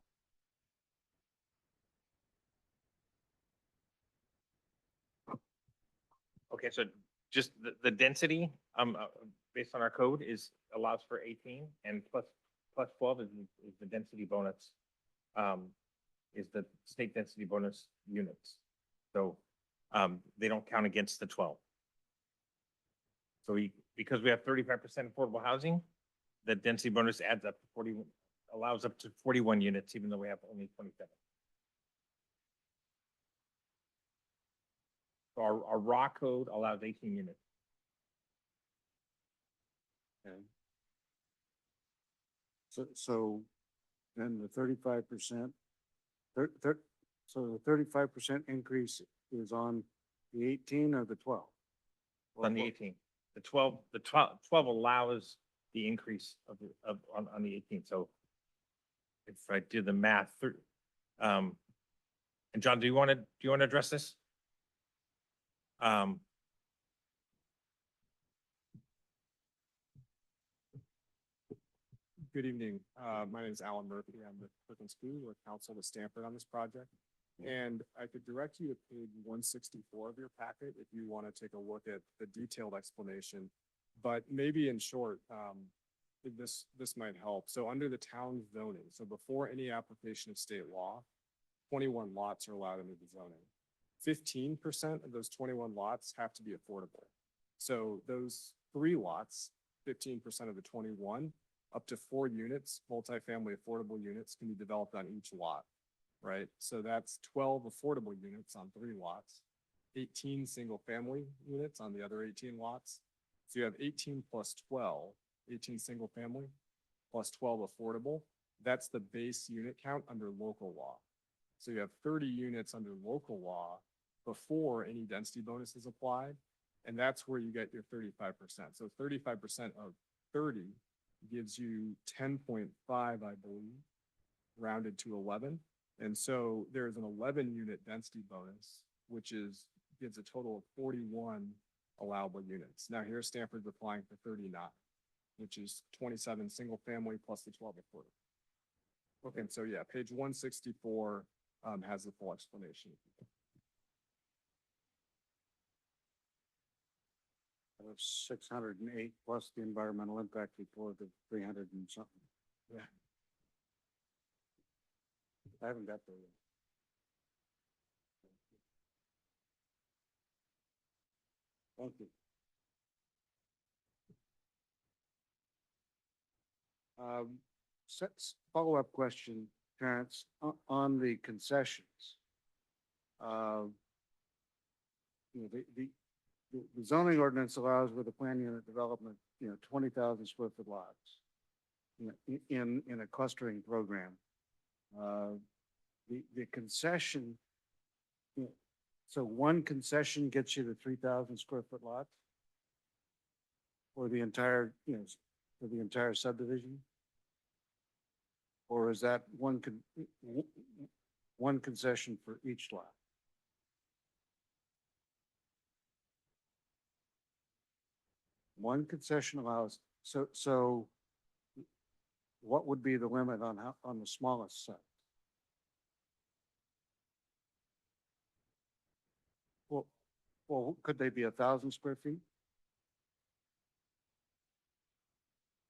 Okay, so just the density, based on our code allows for 18 and plus 12 is the density bonus. Is the state density bonus units. So, they don't count against the 12. So because we have 35% affordable housing, the density bonus adds up to 40, allows up to 41 units, even though we have only 27. So our raw code allows 18 units. Okay. So then the 35%, so the 35% increase is on the 18 or the 12? On the 18. The 12 allows the increase on the 18. So if I do the math through, and John, do you want to address this? Good evening. My name is Alan Murphy. I'm the Clerk and School with counsel to Stanford on this project. And I could direct you to page 164 of your packet if you want to take a look at the detailed explanation. But maybe in short, this might help. So under the town zoning, so before any application of state law, 21 lots are allowed into the zoning. 15% of those 21 lots have to be affordable. So those 3 lots, 15% of the 21, up to 4 units, multifamily affordable units can be developed on each lot, right? So that's 12 affordable units on 3 lots, 18 single family units on the other 18 lots. So you have 18 plus 12, 18 single family plus 12 affordable. That's the base unit count under local law. So you have 30 units under local law before any density bonus is applied. And that's where you get your 35%. So 35% of 30 gives you 10.5, I believe, rounded to 11. And so there's an 11 unit density bonus, which gives a total of 41 allowable units. Now here Stanford's applying for 39, which is 27 single family plus the 12 affordable. Okay, and so yeah, page 164 has the full explanation. 608 plus the environmental impact report of 300 and something. Yeah. I haven't got there yet. Thank you. Follow-up question, Terrence, on the concessions. You know, the zoning ordinance allows with a plan unit development, 20,000 square foot lots, in a clustering program. The concession, so one concession gets you to 3,000 square foot lots? For the entire, for the entire subdivision? Or is that one concession for each lot? One concession allows, so what would be the limit on the smallest site? Well, could they be 1,000 square feet?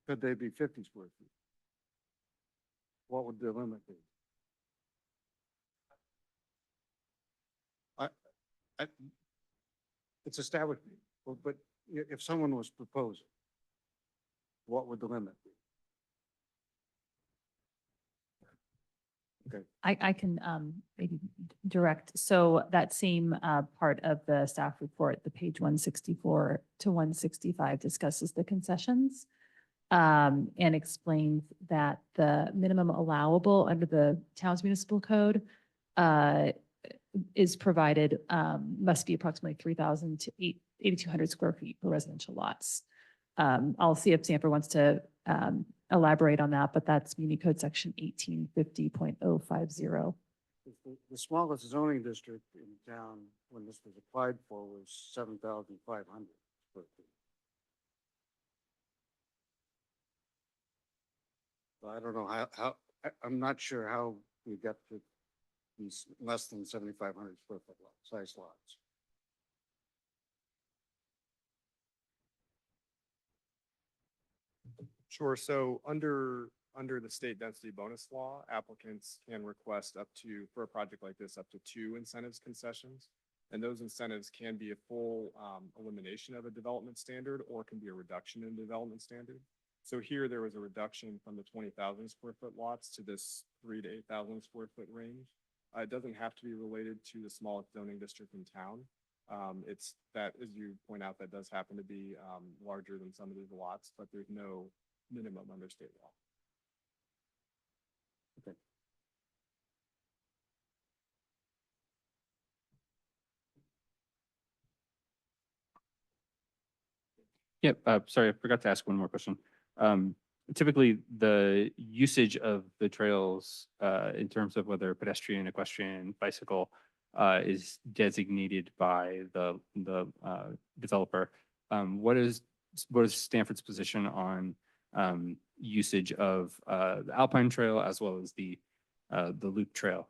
Could they be 50 square feet? What would the limit be? It's established, but if someone was proposing, what would the limit be? Okay. I can maybe direct. So that same part of the staff report, the page 164 to 165 discusses the concessions and explains that the minimum allowable under the town's municipal code is provided, must be approximately 3,000 to 8,200 square feet for residential lots. I'll see if Stanford wants to elaborate on that, but that's Muni Code section 1850.050. The smallest zoning district in town when this was applied for was 7,500 square feet. So I don't know how I'm not sure how we got to these less than 7,500 square foot size lots. Sure. So under the state density bonus law, applicants can request for a project like this, up to 2 incentives concessions. And those incentives can be a full elimination of a development standard or can be a reduction in development standard. So here there was a reduction from the 20,000 square foot lots to this 3,000 to 8,000 square foot range. It doesn't have to be related to the smallest zoning district in town. It's that, as you point out, that does happen to be larger than some of these lots, but there's no minimum under state law. Okay. Yep, sorry, I forgot to ask one more question. Typically, the usage of the trails in terms of whether pedestrian, equestrian, bicycle is designated by the developer. What is Stanford's position on usage of the Alpine Trail as well as the Loop Trail?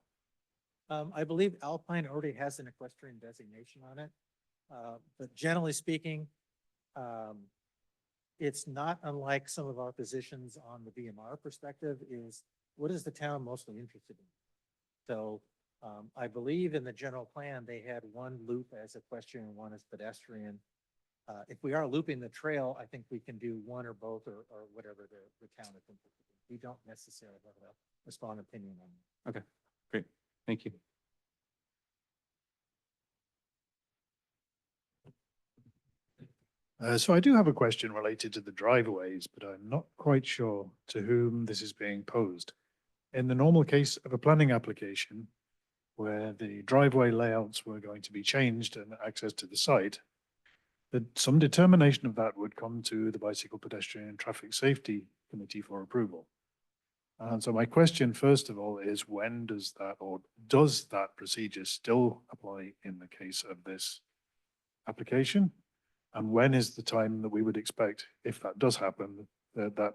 I believe Alpine already has an equestrian designation on it. But generally speaking, it's not unlike some of our positions on the BMR perspective is what is the town mostly interested in? So I believe in the general plan, they had one loop as equestrian and one as pedestrian. If we are looping the trail, I think we can do one or both or whatever the town is interested in. We don't necessarily have a strong opinion on it. Great, thank you. So I do have a question related to the driveways, but I'm not quite sure to whom this is being posed. In the normal case of a planning application, where the driveway layouts were going to be changed and access to the site, that some determination of that would come to the Bicycle, Pedestrian and Traffic Safety Committee for approval. And so my question, first of all, is when does that, or does that procedure still apply in the case of this application? And when is the time that we would expect, if that does happen, that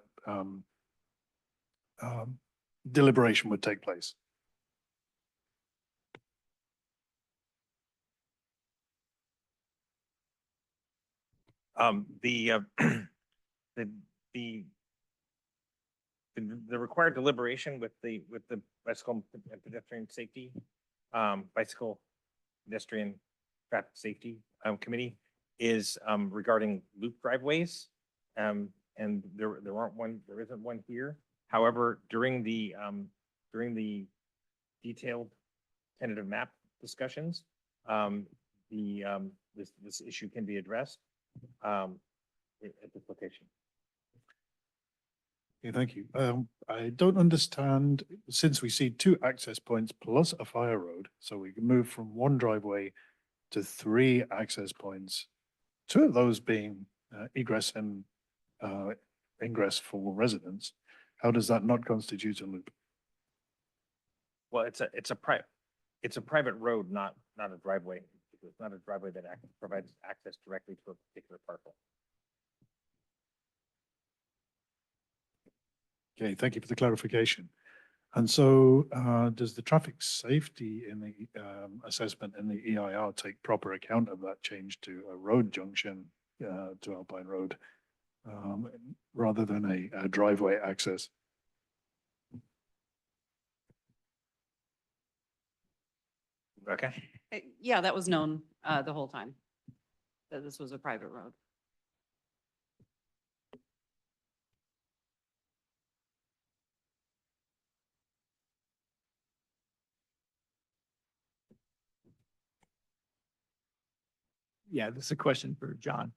deliberation would take place? The required deliberation with the bicycle and pedestrian safety, bicycle pedestrian traffic safety committee is regarding loop driveways. And there isn't one here. However, during the detailed tentative map discussions, this issue can be addressed at this location. Okay, thank you. I don't understand, since we see two access points plus a fire road, so we can move from one driveway to three access points, two of those being egress and ingress for residents. How does that not constitute a loop? Well, it's a private road, not a driveway. It's not a driveway that provides access directly to a particular parcel. Okay, thank you for the clarification. And so does the traffic safety in the assessment in the EIR take proper account of that change to a road junction to Alpine Road rather than a driveway access? Okay. Yeah, that was known the whole time, that this was a private road. Yeah, this is a question for John.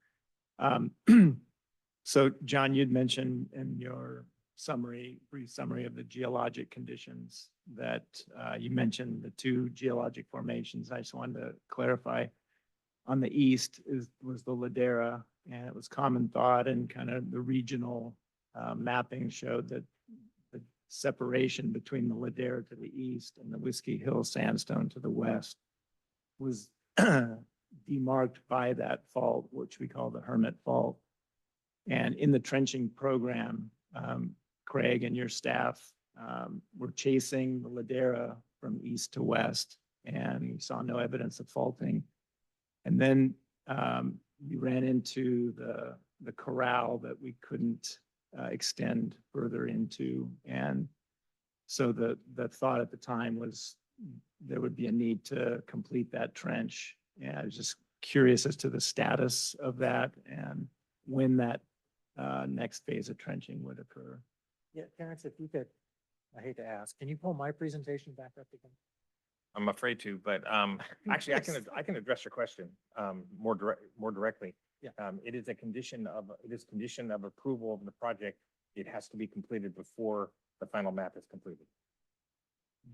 So John, you'd mentioned in your brief summary of the geologic conditions that you mentioned the two geologic formations. I just wanted to clarify. On the east was the Ladera, and it was common thought and kind of the regional mapping showed that the separation between the Ladera to the east and the Whiskey Hill Sandstone to the west was demarked by that fault, which we call the Hermit Fault. And in the trenching program, Craig and your staff were chasing the Ladera from east to west, and you saw no evidence of faulting. And then you ran into the corral that we couldn't extend further into. And so the thought at the time was there would be a need to complete that trench. And I was just curious as to the status of that and when that next phase of trenching would occur. Yeah, Terrence, if you could, I hate to ask, can you pull my presentation back up again? I'm afraid to, but actually I can address your question more directly. Yeah. It is condition of approval of the project. It has to be completed before the final map is completed.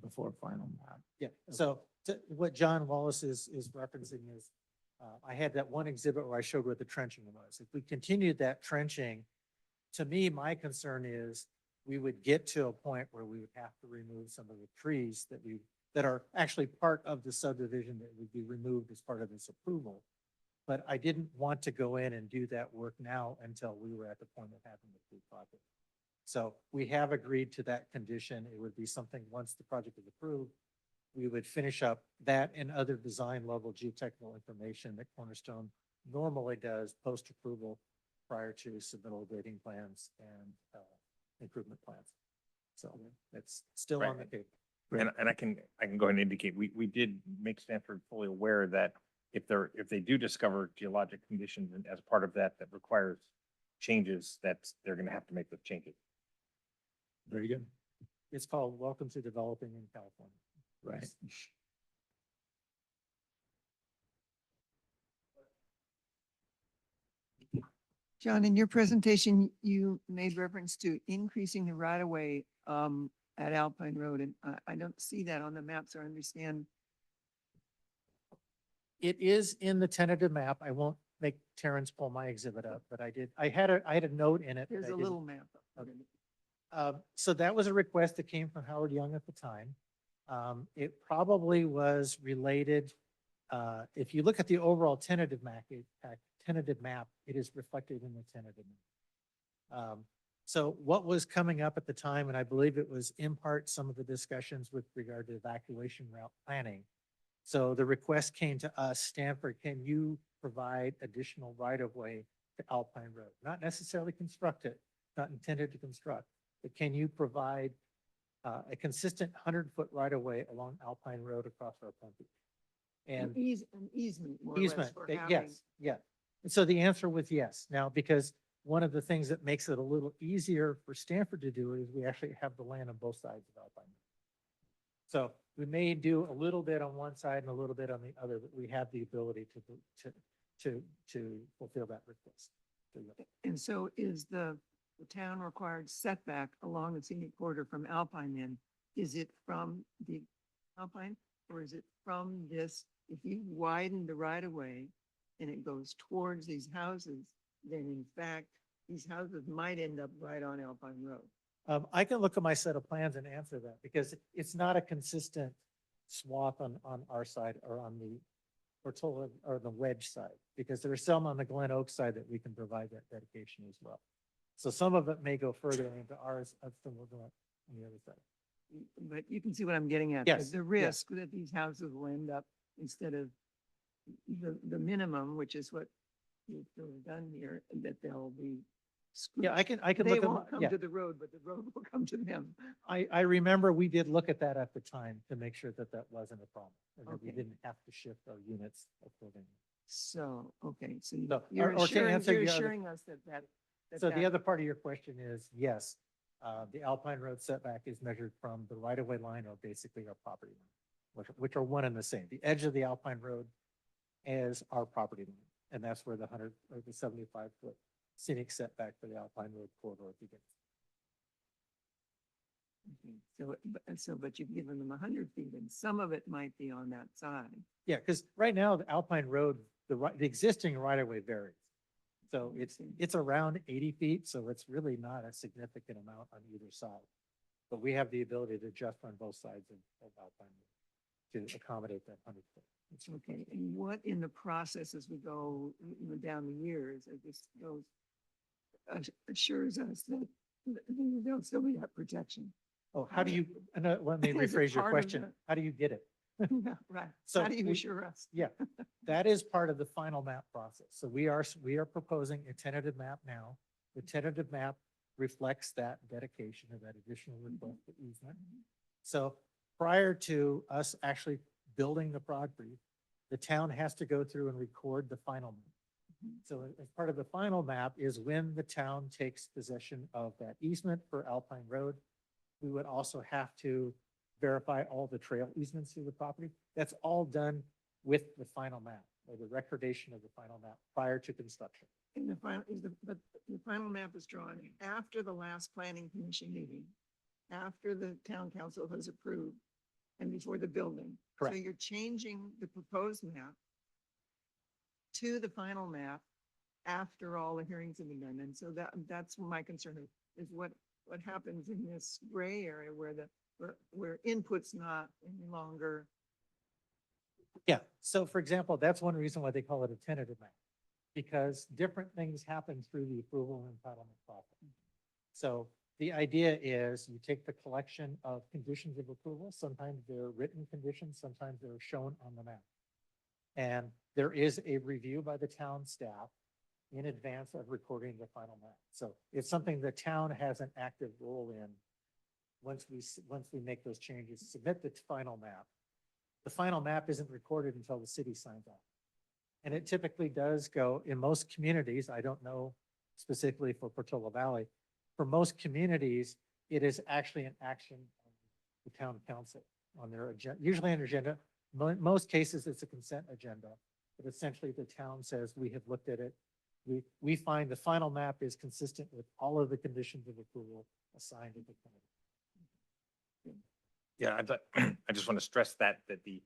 Before final map. Yeah, so what John Wallace is referencing is, I had that one exhibit where I showed where the trenching was. If we continued that trenching, to me, my concern is we would get to a point where we would have to remove some of the trees that are actually part of the subdivision that would be removed as part of this approval. But I didn't want to go in and do that work now until we were at the point of having the approved project. So we have agreed to that condition. It would be something, once the project is approved, we would finish up that and other design level geotechnical information that Cornerstone normally does post-approval prior to submittal grading plans and improvement plans. So it's still on the Right. table. And I can go ahead and indicate, we did make Stanford fully aware that if they do discover geologic conditions and as part of that requires changes, they're gonna have to make those changes. Very good. It's called Welcome to Developing in California. Right. John, in your presentation, you made reference to increasing the right of way at Alpine Road, and I don't see that on the maps or understand. It is in the tentative map. I won't make Terrence pull my exhibit up, but I had a note in it. that There's I a didn't- little map. So that was a request that came from Howard Young at the time. It probably was related, if you look at the overall tentative map, it is reflected in the tentative map. So what was coming up at the time, and I believe it was in part some of the discussions with regard to evacuation route planning. So the request came to us, Stanford, can you provide additional right-of-way to Alpine Road? Not necessarily construct it, not intended to construct, but can you provide a consistent 100-foot right-of-way along Alpine Road across our country? And An easement, more or less, easement, for that- having. yes, yeah. And so the answer was yes. Now, because one of the things that makes it a little easier for Stanford to do is we actually have the land on both sides of Alpine. So we may do a little bit on one side and a little bit on the other, but we have the ability to fulfill that request. And so is the town required setback along the scenic corridor from Alpine then? Is it from the Alpine or is it from this? If you widen the right of way and it goes towards these houses, then in fact, these houses might end up right on Alpine Road. I can look at my set of plans and answer that because it's not a consistent swath on our side or on the Portola or the Wedge side, because there are some on the Glen Oak side that we can provide that dedication as well. So some of it may go further into ours, some will go on the other side. But you can see what I'm getting at. Yes, The yes. risk that these houses will end up instead of the minimum, which is what you've done here, that they'll be. Yeah, I can They look at, won't come yeah. to the road, but the road will come to them. I remember we did look at that at the time to make sure that that wasn't a problem. And that we Okay. didn't have to shift our units accordingly. So, okay, so So, you're or to answer you're your other- assuring us that. So the other part of your question is, yes, the Alpine Road setback is measured from the right-of-way line or basically our property line, which are one and the same. The edge of the Alpine Road is our property line, and that's where the 100 or the 75-foot scenic setback for the Alpine Road corridor begins. Okay, but you've given them 100 feet and some of it might be on that side. Yeah, because right now, the Alpine Road, the existing right-of-way varies. So it's around 80 feet, so it's really not a significant amount on either side. But we have the ability to adjust on both sides of Alpine Road to accommodate that 100 foot. It's okay. And what in the process as we go down the years, as this goes, assures us that there'll still be that protection. Oh, how do you, let me Is it rephrase your part of question. the- How do you get it? Right. So How do you we- assure us? Yeah, that is part of the final map process. So we are proposing a tentative map now. The tentative map reflects that dedication of that additional request for easement. So prior to us actually building the property, the town has to go through and record the final map. So as part of the final map is when the town takes possession of that easement for Alpine Road. We would also have to verify all the trail easements through the property. That's all done with the final map or the recordation of the final map prior to construction. And but the final map is drawn after the last planning commission meeting, after the town council has approved and before the building. Correct. So you're changing the proposed map to the final map after all the hearings have been done. And so that's my concern is what happens in this gray area where input's not any longer. Yeah, so for example, that's one reason why they call it a tentative map. Because different things happen through the approval and entitlement process. So The idea is you take the collection of conditions of approval. Sometimes they're written conditions, sometimes they're shown on the map. And there is a review by the town staff in advance of recording the final map. So it's something the town has an active role in. Once we make those changes, submit the final map. The final map isn't recorded until the city signs off. And it typically does go in most communities. I don't know specifically for Portola Valley. For most communities, it is actually an action of the town council on their agenda, usually an agenda. Most cases, it's a consent agenda, but essentially the town says, we have looked at it. We find the final map is consistent with all of the conditions of approval assigned to the committee. Yeah, I just want to stress that the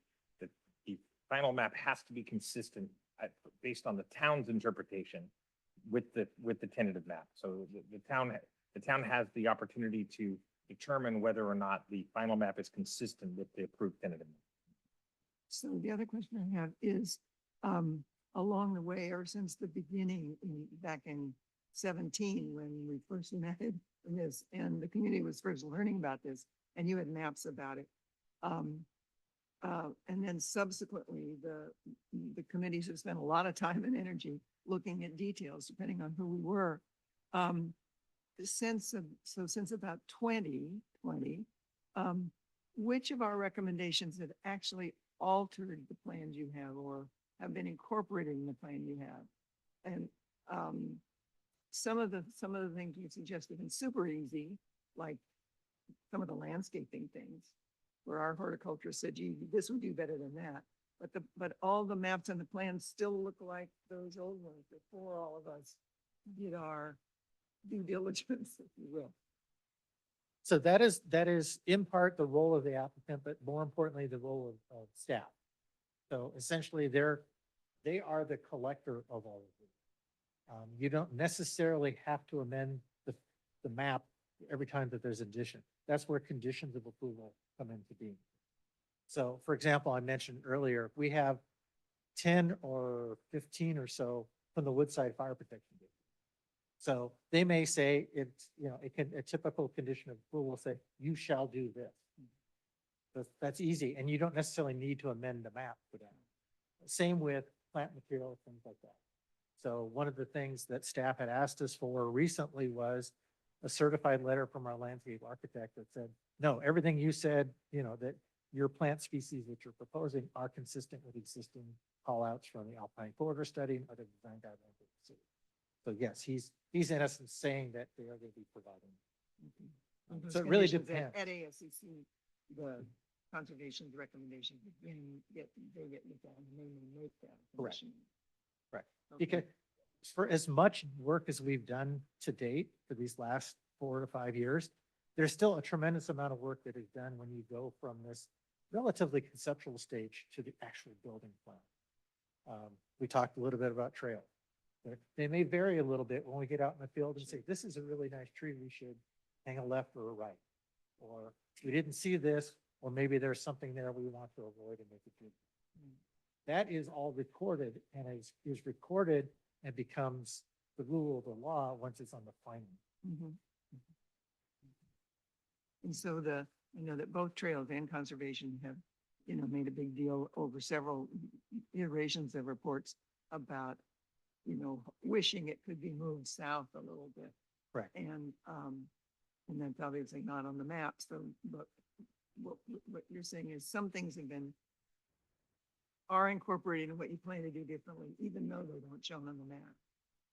final map has to be consistent based on the town's interpretation with the tentative map. So the town has the opportunity to determine whether or not the final map is consistent with the approved tentative map. So the other question I have is, along the way or since the beginning, back in 17, when we first met in this, and the community was first learning about this, and you had maps about it. And then subsequently, the committees have spent a lot of time and energy looking at details, depending on who we were. Since about 2020, which of our recommendations have actually altered the plans you have or have been incorporated in the plan you have? And some of the things you suggested have been super easy, like some of the landscaping things, where our horticulture said, gee, this would do better than that. But all the maps and the plans still look like those old ones before all of us did our due diligence, if you will. So that is in part the role of the applicant, but more importantly, the role of staff. So essentially they are the collector of all of it. You don't necessarily have to amend the map every time that there's addition. That's where conditions of approval come into being. So for example, I mentioned earlier, we have 10 or 15 or so from the Woodside Fire Protection Group. So they may say it's, a typical condition of approval will say, you shall do this. That's easy. And you don't necessarily need to amend the map for that. Same with plant material, things like that. So one of the things that staff had asked us for recently was a certified letter from our landscape architect that said, no, everything you said, that your plant species that you're proposing are consistent with existing call outs from the Alpine Corridor Study and other design guidelines of the city. So yes, he's in essence saying that they are going to be providing. Those So it really conditions depends. At ASCC, the conservation's recommendation, they get looked at and they may make that. Correct. condition. Right. Okay. Because for as much work as we've done to date for these last 4 to 5 years, there's still a tremendous amount of work that is done when you go from this relatively conceptual stage to the actual building plan. We talked a little bit about trail. They may vary a little bit when we get out in the field and say, this is a really nice tree, we should hang a left or a right. Or we didn't see this, or maybe there's something there we want to avoid and make it good. That is all recorded and is recorded and becomes the rule of the law once it's on the final. Mhm. And so I know that both trails and conservation have, made a big deal over several iterations of reports about, wishing it could be moved south a little bit. Correct. And that's obviously not on the map. So, but what you're saying is some things are incorporated in what you plan to do differently, even though they don't show on the map,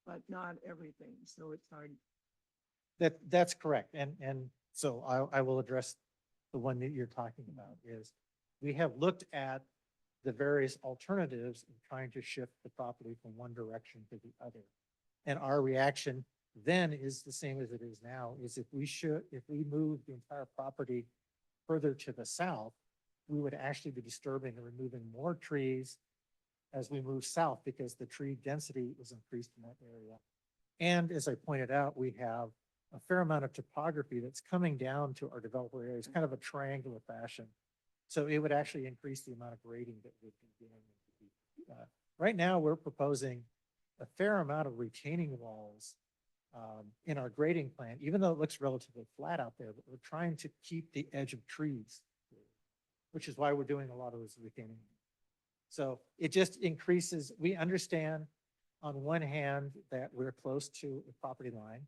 but not everything. So it's hard. That's correct. And so I will address the one that you're talking about is we have looked at the various alternatives in trying to shift the property from one direction to the other. And our reaction then is the same as it is now, is if we move the entire property further to the south, we would actually be disturbing and removing more trees as we move south because the tree density is increased in that area. And as I pointed out, we have a fair amount of topography that's coming down to our developer areas, kind of a triangular fashion. So it would actually increase the amount of grading that would be doing. Right now, we're proposing a fair amount of retaining walls in our grading plan, even though it looks relatively flat out there, but we're trying to keep the edge of trees, which is why we're doing a lot of those retaining. So it just increases, we understand on one hand that we're close to a property line,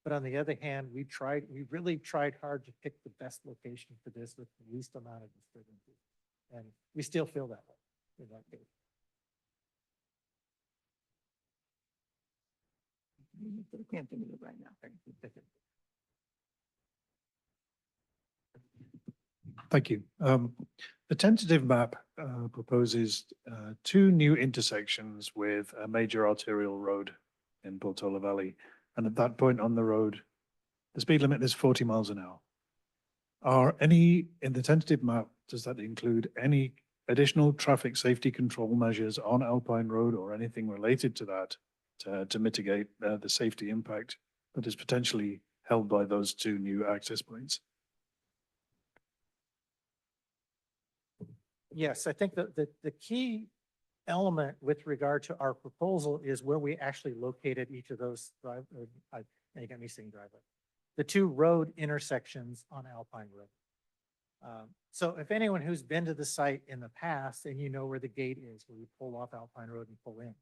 but on the other hand, we really tried hard to pick the best location for this with the least amount of disturbances. And we still feel that way in that case. I can't think of it right now. Thank you. The tentative map proposes two new intersections with a major arterial road in Portola Valley. And at that point on the road, the speed limit is 40 miles an hour. In the tentative map, does that include any additional traffic safety control measures on Alpine Road or anything related to that to mitigate the safety impact that is potentially held by those two new access points? Yes, I think that the key element with regard to our proposal is where we actually located each of those you got me saying driveway. The two road intersections on Alpine Road. So if anyone who's been to the site in the past and you know where the gate is, where you pull off Alpine Road and pull in,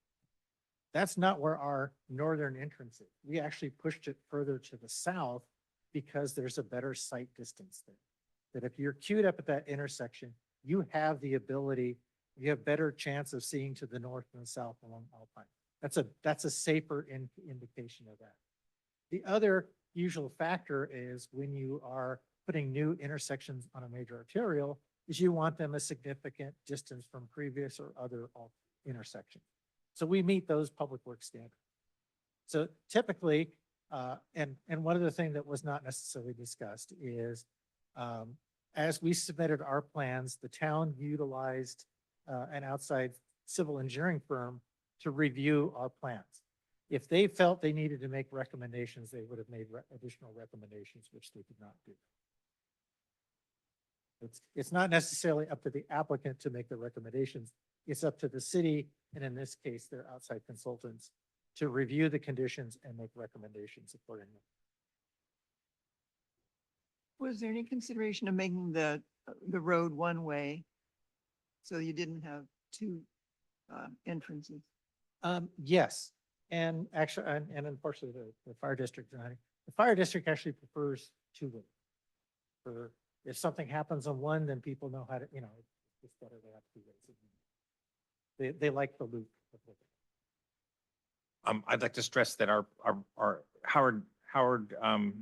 that's not where our northern entrance is. We actually pushed it further to the south because there's a better sight distance there. That if you're queued up at that intersection, you have the ability, you have better chance of seeing to the north and the south along Alpine. That's a safer indication of that. The other usual factor is when you are putting new intersections on a major arterial is you want them a significant distance from previous or other intersections. So we meet those public works standards. So typically, and one other thing that was not necessarily discussed is as we submitted our plans, the town utilized an outside civil engineering firm to review our plans. If they felt they needed to make recommendations, they would have made additional recommendations, which they did not do. It's not necessarily up to the applicant to make the recommendations. It's up to the city, and in this case, their outside consultants, to review the conditions and make recommendations accordingly. Was there any consideration of making the road one way? So you didn't have two entrances? Yes, and actually, and unfortunately, the fire district, the fire district actually prefers two-way. For if something happens on one, then people know how to, it's better to have two ways. They like the loop. I'd like to stress that our Howard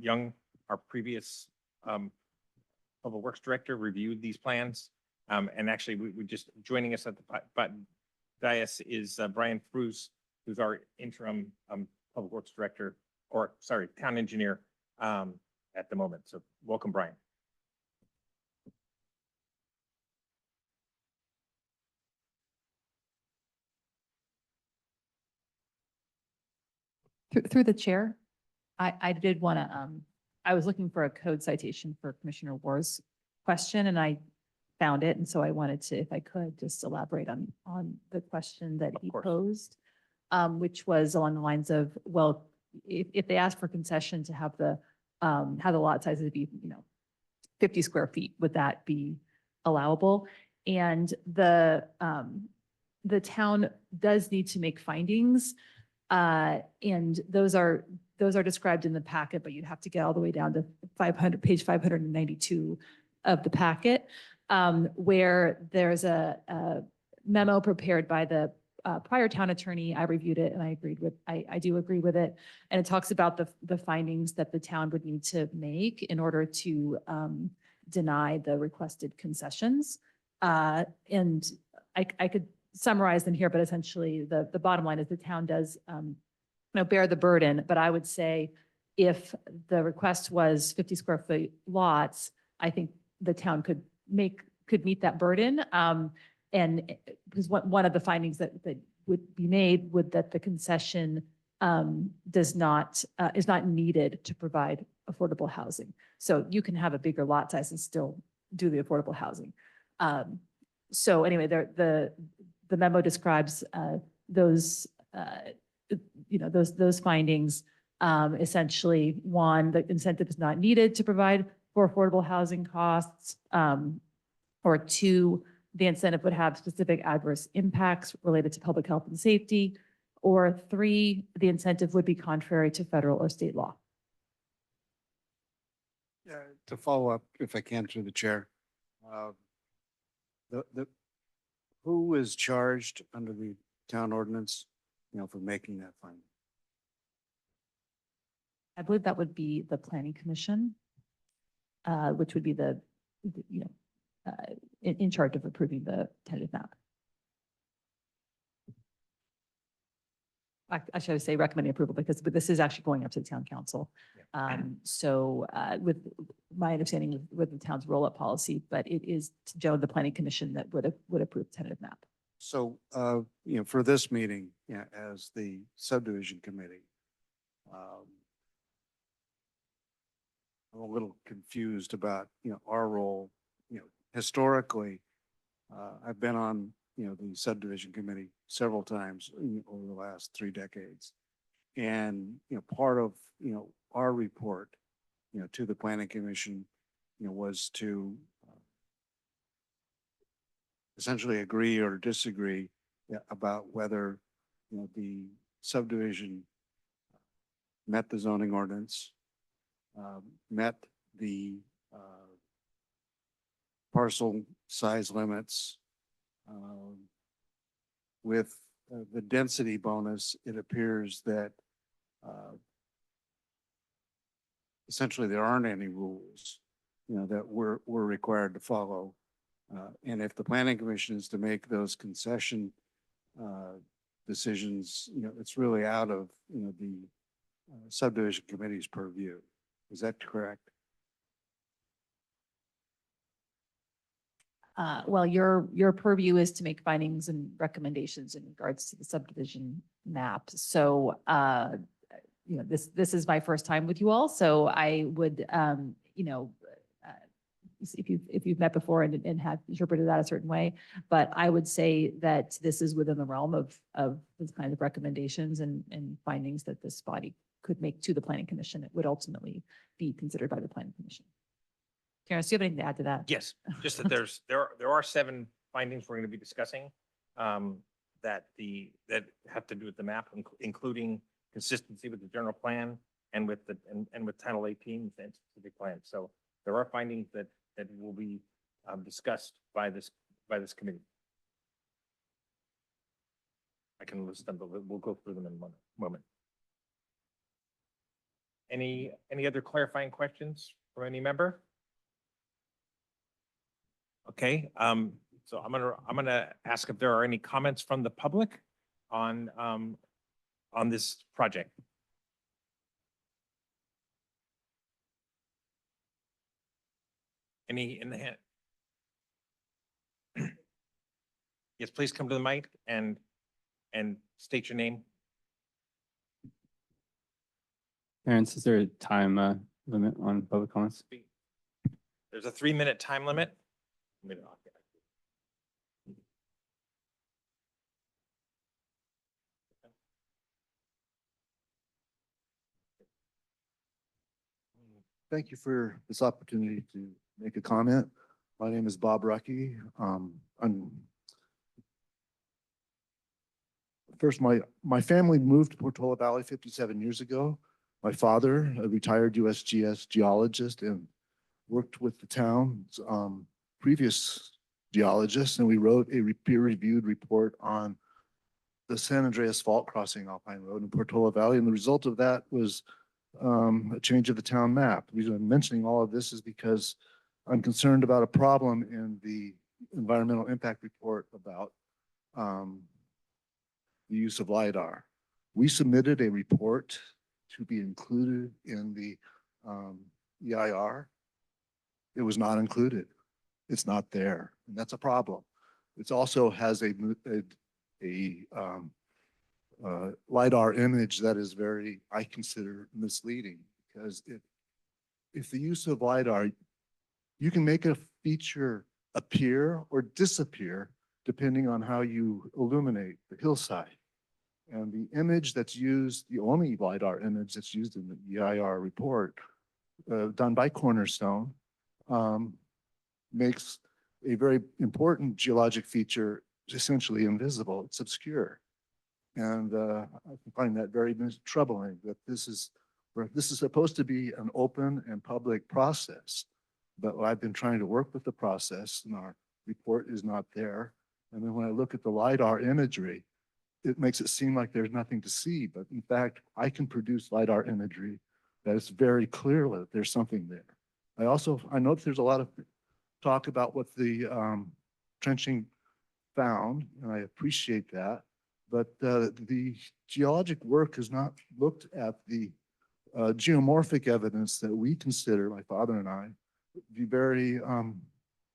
Young, our previous Public Works Director, reviewed these plans. And actually, we just joining us at the dais is Brian Frues, who's our interim Public Works Director, town engineer at the moment. So welcome, Brian. Through the chair, I did want to, I was looking for a code citation for Commissioner War's question, and I found it. And so I wanted to, if I could, just elaborate on the question that he posed, which was along the lines of, well, if they ask for concession to have the lot sizes be, 50 square feet, would that be allowable? And the town does need to make findings. And those are described in the packet, but you'd have to get all the way down to page 592 of the packet, where there's a memo prepared by the prior town attorney. I reviewed it and I do agree with it. And it talks about the findings that the town would need to make in order to deny the requested concessions. And I could summarize them here, but essentially the bottom line is the town does bear the burden. But I would say if the request was 50 square foot lots, I think the town could meet that burden. And because one of the findings that would be made would that the concession is not needed to provide affordable housing. So you can have a bigger lot size and still do the affordable housing. So anyway, the memo describes those findings. Essentially, one, the incentive is not needed to provide for affordable housing costs. Or two, the incentive would have specific adverse impacts related to public health and safety. Or three, the incentive would be contrary to federal or state law. To follow up, if I can, through the chair. The, who is charged under the town ordinance, for making that finding? I believe that would be the planning commission, which would be in charge of approving the tentative map. I should say recommending approval because this is actually going up to the town council. So with my understanding with the town's roll-up policy, but it is Joe, the planning commission that would approve the tentative map. So, for this meeting, as the subdivision committee, I'm a little confused about, our role. Historically, I've been on, the subdivision committee several times over the last 3 decades. And, part of, our report, to the planning commission, was to essentially agree or disagree about whether, the subdivision met the zoning ordinance, met the parcel size limits. With the density bonus, it appears that essentially there aren't any rules, that we're required to follow. And if the planning commission is to make those concession decisions, it's really out of, the subdivision committee's purview. Is that correct? Well, your purview is to make findings and recommendations in regards to the subdivision map. So, this is my first time with you all. So I would, if you've met before and have interpreted that a certain way, but I would say that this is within the realm of the kind of recommendations and findings that this body could make to the planning commission. It would ultimately be considered by the planning commission. Terrence, do you have anything to add to that? Yes, just that there are 7 findings we're going to be discussing that have to do with the map, including consistency with the general plan and with with Title 18 and specific plan. So there are findings that will be discussed by this committee. I can list them, but we'll go through them in a moment. Any other clarifying questions from any member? Okay, so I'm gonna ask if there are any comments from the public on this project. Any in the hand? Yes, please come to the mic and state your name. Terrence, is there a time limit on public comments? There's a 3-minute time limit. Thank you for this opportunity to make a comment. My name is Bob Rucky. First, my family moved to Portola Valley 57 years ago. My father, a retired USGS geologist, and worked with the town's previous geologists, and we wrote a peer-reviewed report on the San Andreas Fault Crossing Alpine Road in Portola Valley, and the result of that was a change of the town map. The reason I'm mentioning all of this is because I'm concerned about a problem in the environmental impact report about the use of LiDAR. We submitted a report to be included in the EIR. It was not included. It's not there, and that's a problem. It also has a LiDAR image that is very, I consider, misleading, because if the use of LiDAR, you can make a feature appear or disappear depending on how you illuminate the hillside. And the image that's used, the only LiDAR image that's used in the EIR report, done by Cornerstone, makes a very important geologic feature essentially invisible. It's obscure. And I find that very troubling that this is supposed to be an open and public process. But I've been trying to work with the process and our report is not there. And then when I look at the LiDAR imagery, it makes it seem like there's nothing to see. But in fact, I can produce LiDAR imagery that is very clear that there's something there. I know that there's a lot of talk about what the trenching found, and I appreciate that. But the geologic work has not looked at the geomorphic evidence that we consider, my father and I, be very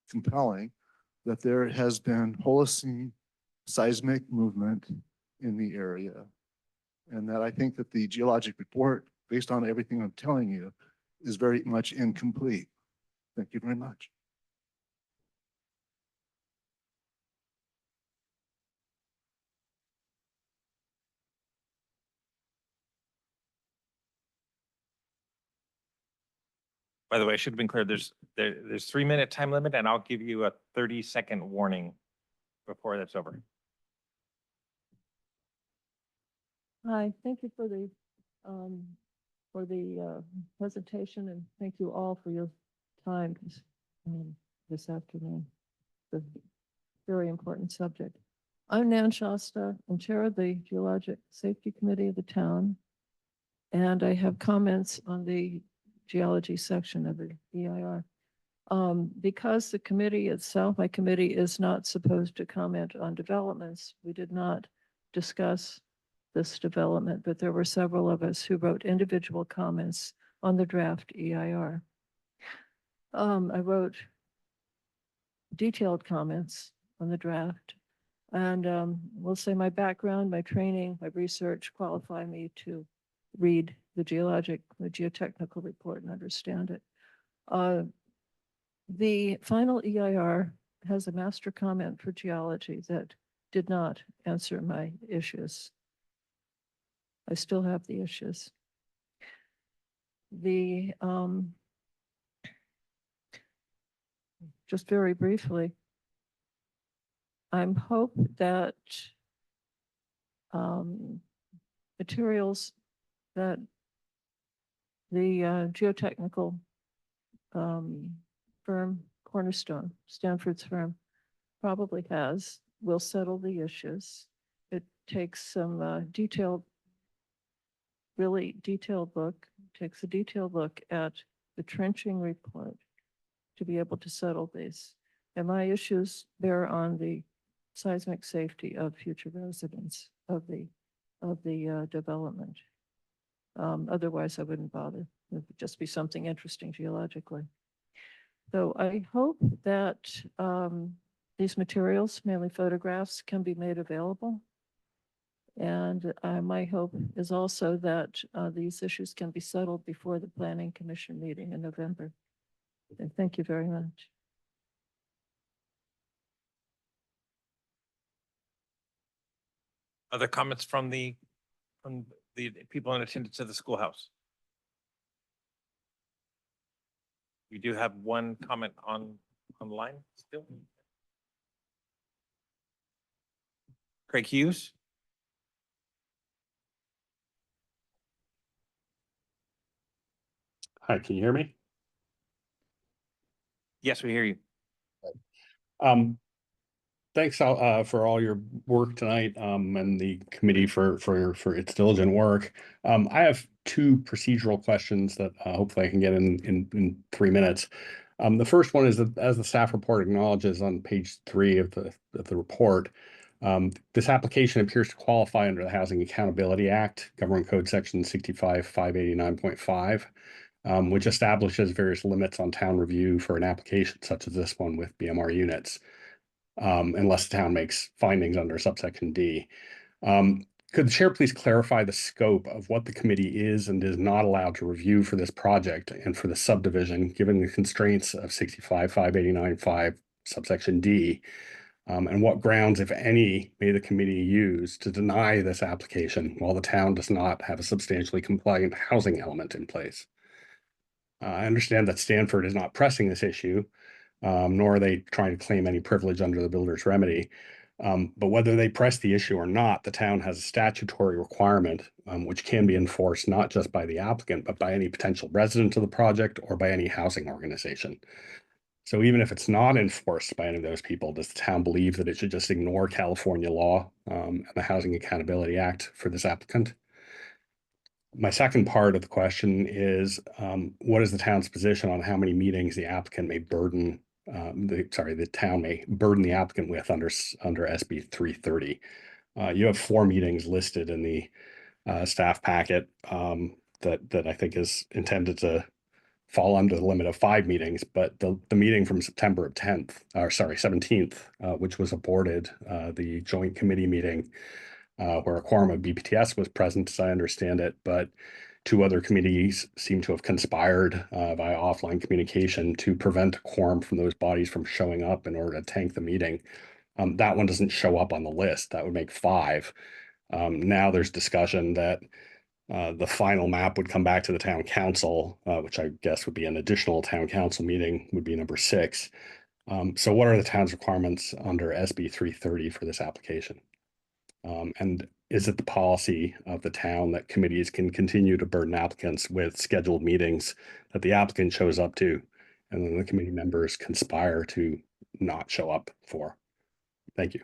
compelling, that there has been Holocene seismic movement in the area. And that I think that the geologic report, based on everything I'm telling you, is very much incomplete. Thank you very much. By the way, I should have been clear, there's 3-minute time limit and I'll give you a 30-second warning before that's over. Hi, thank you for the presentation, and thank you all for your time this afternoon. It's a very important subject. I'm Nan Shasta. I'm chair of the Geologic Safety Committee of the town, and I have comments on the geology section of the EIR. Because the committee itself, my committee, is not supposed to comment on developments, we did not discuss this development, but there were several of us who wrote individual comments on the draft EIR. I wrote detailed comments on the draft, and we'll say my background, my training, my research qualify me to read the geotechnical report and understand it. The final EIR has a master comment for geology that did not answer my issues. I still have the issues. Just very briefly, I'm hope that materials that the geotechnical firm, Cornerstone, Stanford's firm, probably has, will settle the issues. It takes some really detailed look, takes a detailed look at the trenching report to be able to settle these. And my issues bear on the seismic safety of future residents of the development. Otherwise, I wouldn't bother. It would just be something interesting geologically. So I hope that these materials, mainly photographs, can be made available. And my hope is also that these issues can be settled before the Planning Commission meeting in November. And thank you very much. Other comments from the people in attendance at the schoolhouse? We do have one comment online still. Craig Hughes. Hi, can you hear me? Yes, we hear you. Thanks for all your work tonight and the committee for its diligent work. I have two procedural questions that hopefully I can get in 3 minutes. The first one is that, as the staff report acknowledges on page 3 of the report, this application appears to qualify under the Housing Accountability Act, Government Code Section 65-589.5, which establishes various limits on town review for an application such as this one with BMR units, unless the town makes findings under subsection D. Could the chair please clarify the scope of what the committee is and is not allowed to review for this project and for the subdivision, given the constraints of 65-589.5 subsection D? And what grounds, if any, may the committee use to deny this application while the town does not have a substantially compliant housing element in place? I understand that Stanford is not pressing this issue, nor are they trying to claim any privilege under the builder's remedy. But whether they press the issue or not, the town has a statutory requirement, which can be enforced not just by the applicant, but by any potential resident of the project or by any housing organization. So even if it's not enforced by any of those people, does the town believe that it should just ignore California law and the Housing Accountability Act for this applicant? My second part of the question is, what is the town's position on how many meetings the applicant may burden, the town may burden the applicant with under SB 330? You have 4 meetings listed in the staff packet that I think is intended to fall under the limit of 5 meetings, but the meeting from September 17th, which was aborted, the joint committee meeting where a quorum of BPTS was present, as I understand it, but 2 other committees seem to have conspired via offline communication to prevent a quorum from those bodies from showing up in order to tank the meeting. That one doesn't show up on the list. That would make 5. Now there's discussion that the final map would come back to the town council, which I guess would be an additional town council meeting, would be number 6. So what are the town's requirements under SB 330 for this application? And is it the policy of the town that committees can continue to burden applicants with scheduled meetings that the applicant shows up to, and then the committee members conspire to not show up for? Thank you.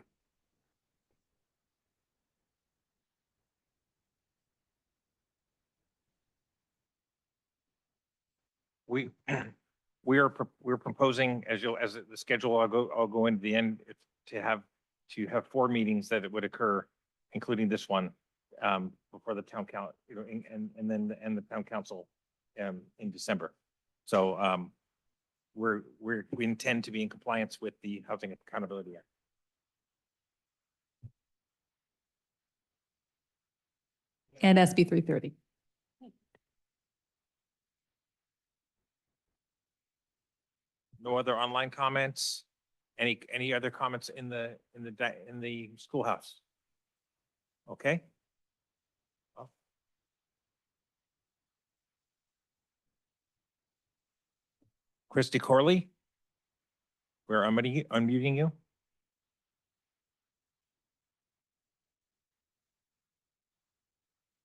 We're proposing, as the schedule, I'll go into the end, to have 4 meetings that it would occur, including this one, before the town council, and then the town council in December. So we intend to be in compliance with the Housing Accountability Act. And SB 330. No other online comments? Any other comments in the schoolhouse? Okay. Well. Christy Corley, we're unmuting you.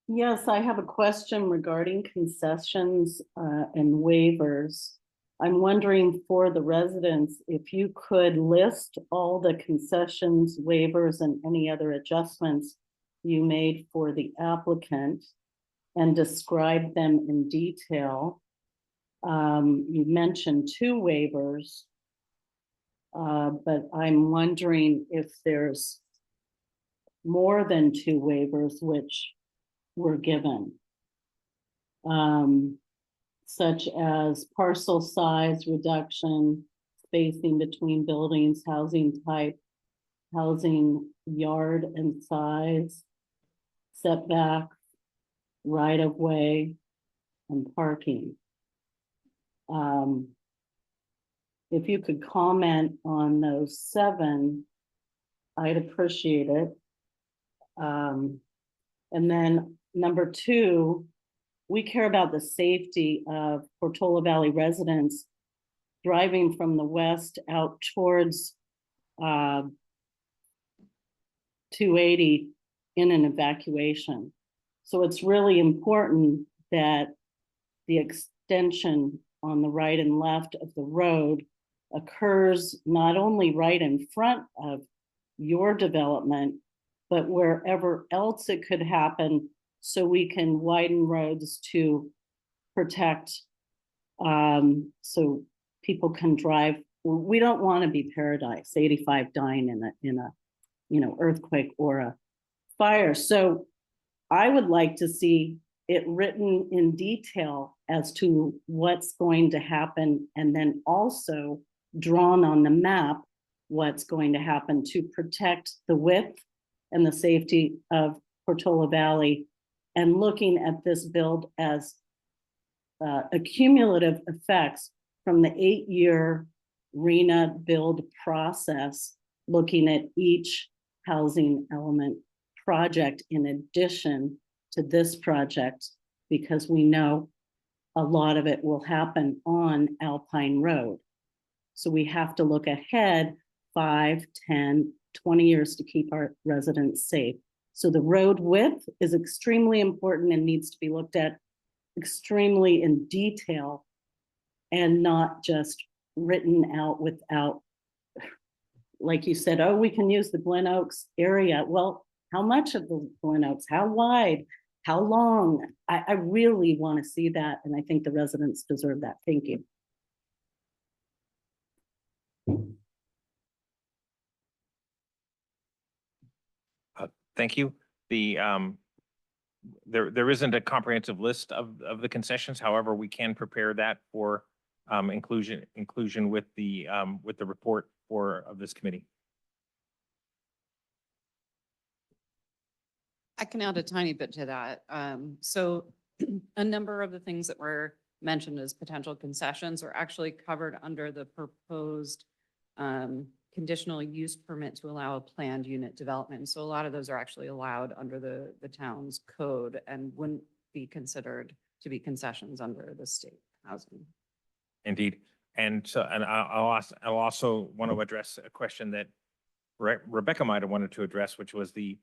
Yes, I have a question regarding concessions and waivers. I'm wondering for the residents, if you could list all the concessions, waivers, and any other adjustments you made for the applicant and describe them in detail. You mentioned 2 waivers, but I'm wondering if there's more than 2 waivers which were given. Such as parcel size reduction, spacing between buildings, housing type, housing yard and size, setback, right of way, and parking. If you could comment on those 7, I'd appreciate it. And then number 2, we care about the safety of Portola Valley residents driving from the west out towards 280 in an evacuation. So it's really important that the extension on the right and left of the road occurs not only right in front of your development, but wherever else it could happen, so we can widen roads to protect, so people can drive. We don't want to be Paradise, 85 dying in a earthquake or a fire. So I would like to see it written in detail as to what's going to happen, and then also drawn on the map what's going to happen to protect the width and the safety of Portola Valley, and looking at this build as accumulative effects from the 8-year RENA build process looking at each housing element project in addition to this project, because we know a lot of it will happen on Alpine Road. So we have to look ahead 5, 10, 20 years to keep our residents safe. So the road width is extremely important and needs to be looked at extremely in detail and not just written out without, like you said, oh, we can use the Glen Oaks area. Well, how much of the Glen Oaks? How wide? How long? I really want to see that, and I think the residents deserve that. Thank you. Thank you. The, there isn't a comprehensive list of the concessions. However, we can prepare that for inclusion with the report of this committee. I can add a tiny bit to that. So a number of the things that were mentioned as potential concessions are actually covered under the proposed conditional use permit to allow a planned unit development. So a lot of those are actually allowed under the town's code and wouldn't be considered to be concessions under the state housing. Indeed. And so, and I'll also want to address a question that Rebecca might have wanted to address, which was the,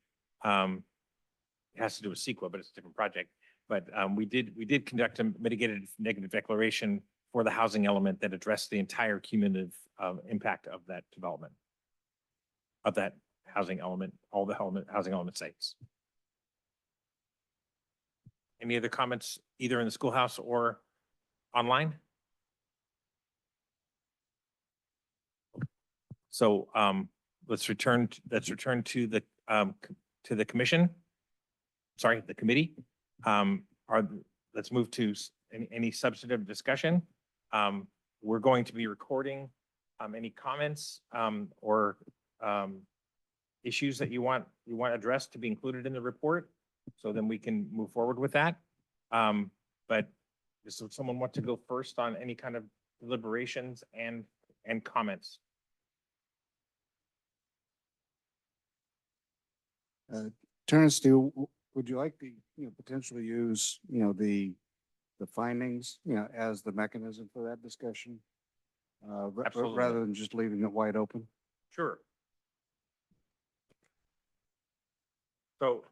it has to do with CEQA, but it's a different project. But we did conduct a mitigated negative declaration for the housing element that addressed the entire cumulative impact of that development, of that housing element, all the housing element sites. Any other comments, either in the schoolhouse or online? So let's return to the commission. Sorry, the committee. Let's move to any substantive discussion. We're going to be recording any comments or issues that you want addressed to be included in the report. So then we can move forward with that. But does someone want to go first on any kind of deliberations and comments? Terrence, would you like to, potentially use, the findings, as the mechanism for that discussion? Absolutely. Rather than just leaving it wide open? Sure. So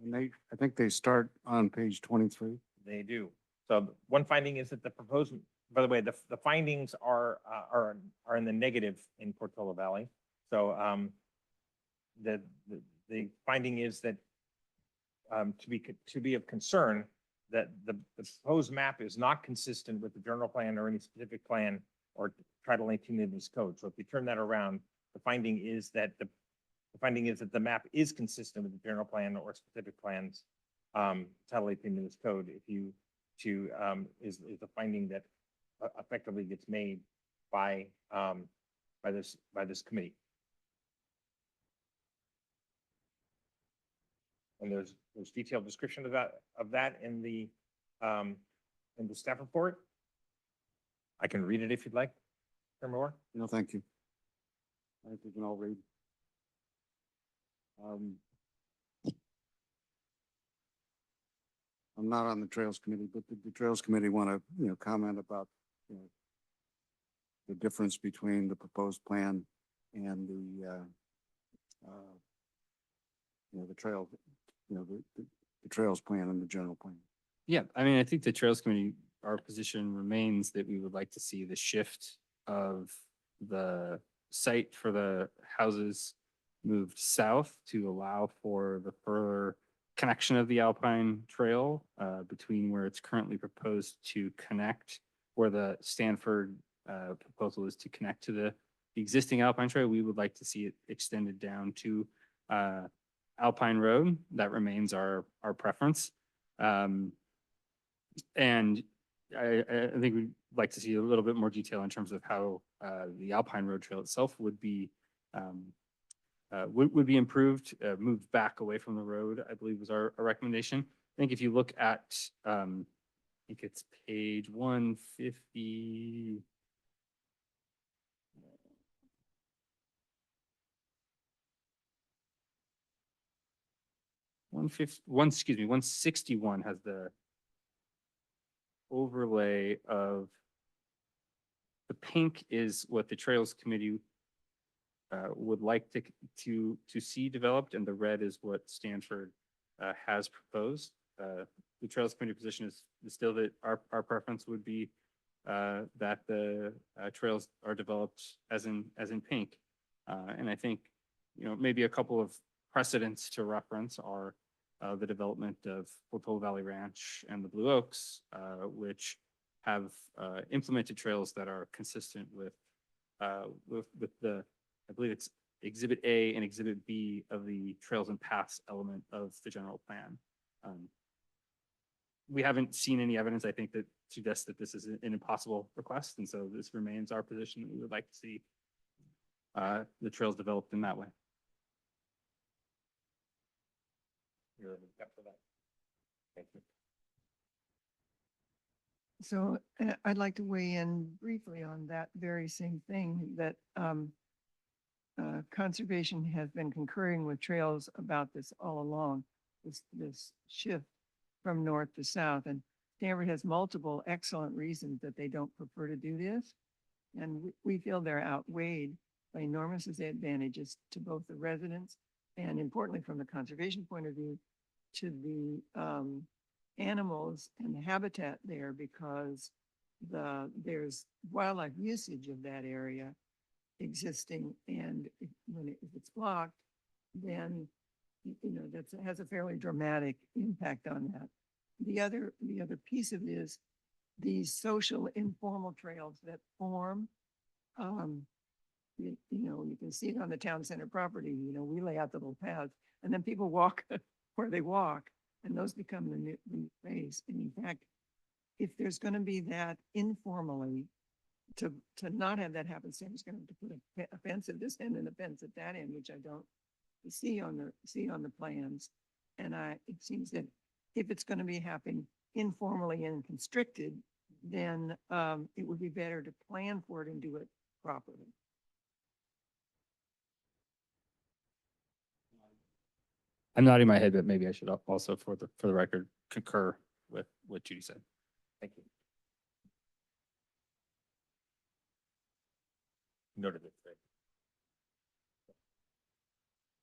And I think they start on page 23. they do. So one finding is that the proposed, by the way, the findings are in the negative in Portola Valley. So the finding is that to be of concern that the proposed map is not consistent with the general plan or any specific plan or Title 18 of this code. So if you turn that around, the finding is that the map is consistent with the general plan or specific plans, Title 18 of this code. If you is a finding that effectively gets made by this committee. And there's detailed description of that in the staff report. I can read it if you'd like. Hear more? No, thank you. I think we can all read. I'm not on the Trails Committee, but the Trails Committee want to, comment about, the difference between the proposed plan and the trail, the trails plan and the general plan. Yeah, I mean, I think the Trails Committee, our position remains that we would like to see the shift of the site for the houses moved south to allow for the further connection of the Alpine Trail between where it's currently proposed to connect, where the Stanford proposal is to connect to the existing Alpine Trail. We would like to see it extended down to Alpine Road. That remains our preference. And I think we'd like to see a little bit more detail in terms of how the Alpine Road Trail itself would be improved, moved back away from the road, I believe was our recommendation. I think if you look at, I think it's page 150. 161 has the overlay of the pink is what the Trails Committee would like to see developed, and the red is what Stanford has proposed. The Trails Committee position is still that our preference would be that the trails are developed as in pink. And I think, maybe a couple of precedents to reference are the development of Portola Valley Ranch and the Blue Oaks, which have implemented trails that are consistent with the, I believe it's Exhibit A and Exhibit B of the Trails and Paths element of the general plan. We haven't seen any evidence, I think, that suggests that this is an impossible request, and so this remains our position that we would like to see the trails developed in that way. Thank you. So I'd like to weigh in briefly on that very same thing that conservation has been concurring with trails about this all along, this shift from north to south. And Stanford has multiple excellent reasons that they don't prefer to do this. And we feel they're outweighed by enormous advantages to both the residents and, importantly, from the conservation point of view, to the animals and the habitat there, because there's wildlife usage of that area existing, and if it's blocked, then that has a fairly dramatic impact on that. The other piece of it is these social informal trails that form. You can see it on the town center property. We lay out the little paths, and then people walk where they walk, and those become the new phase. And in fact, if there's going to be that informally, to not have that happen, Stanford's going to have to put a fence at this end and a fence at that end, which I don't see on the plans. And it seems that if it's going to be happening informally and constricted, then it would be better to plan for it and do it properly. I'm nodding my head, but maybe I should also, for the record, concur with what Judy said. Thank you. Noted it.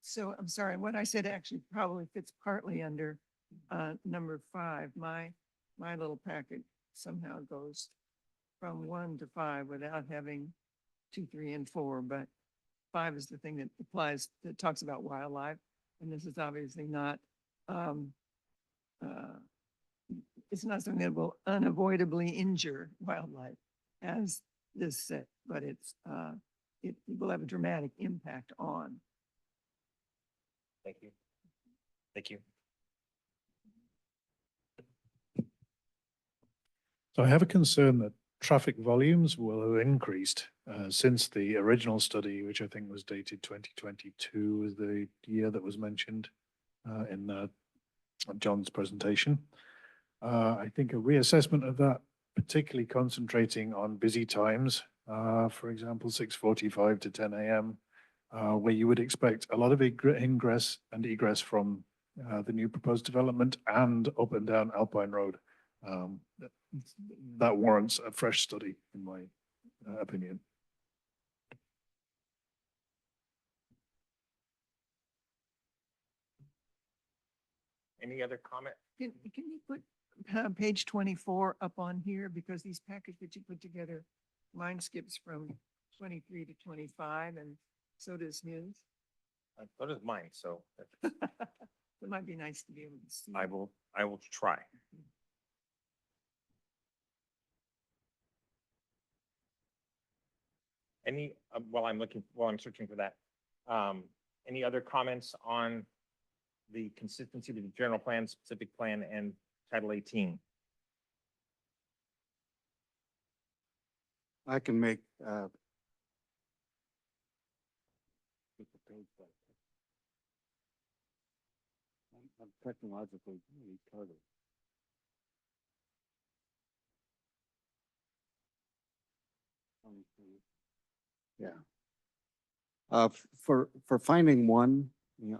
So I'm sorry, what I said actually probably fits partly under number 5. My little packet somehow goes from 1 to 5 without having 2, 3, and 4, but 5 is the thing that applies, that talks about wildlife. And this is obviously not, it's not something that will unavoidably injure wildlife as this said, but it will have a dramatic impact on. Thank you. Thank you. So I have a concern that traffic volumes will have increased since the original study, which I think was dated 2022, was the year that was mentioned in John's presentation. I think a reassessment of that, particularly concentrating on busy times, for example, 6:45 to 10 a.m., where you would expect a lot of ingress and egress from the new proposed development and up and down Alpine Road. That warrants a fresh study, in my opinion. Any other comment? Can you put page 24 up on here? Because these packets that you put together, mine skips from 23 to 25, and so does his. So does mine, so It might be nice to be able to see. I will try. Any, while I'm searching for that, any other comments on the consistency with the general plan, specific plan, and Title 18? I can make, I'm technologically retarded. Yeah. For finding one,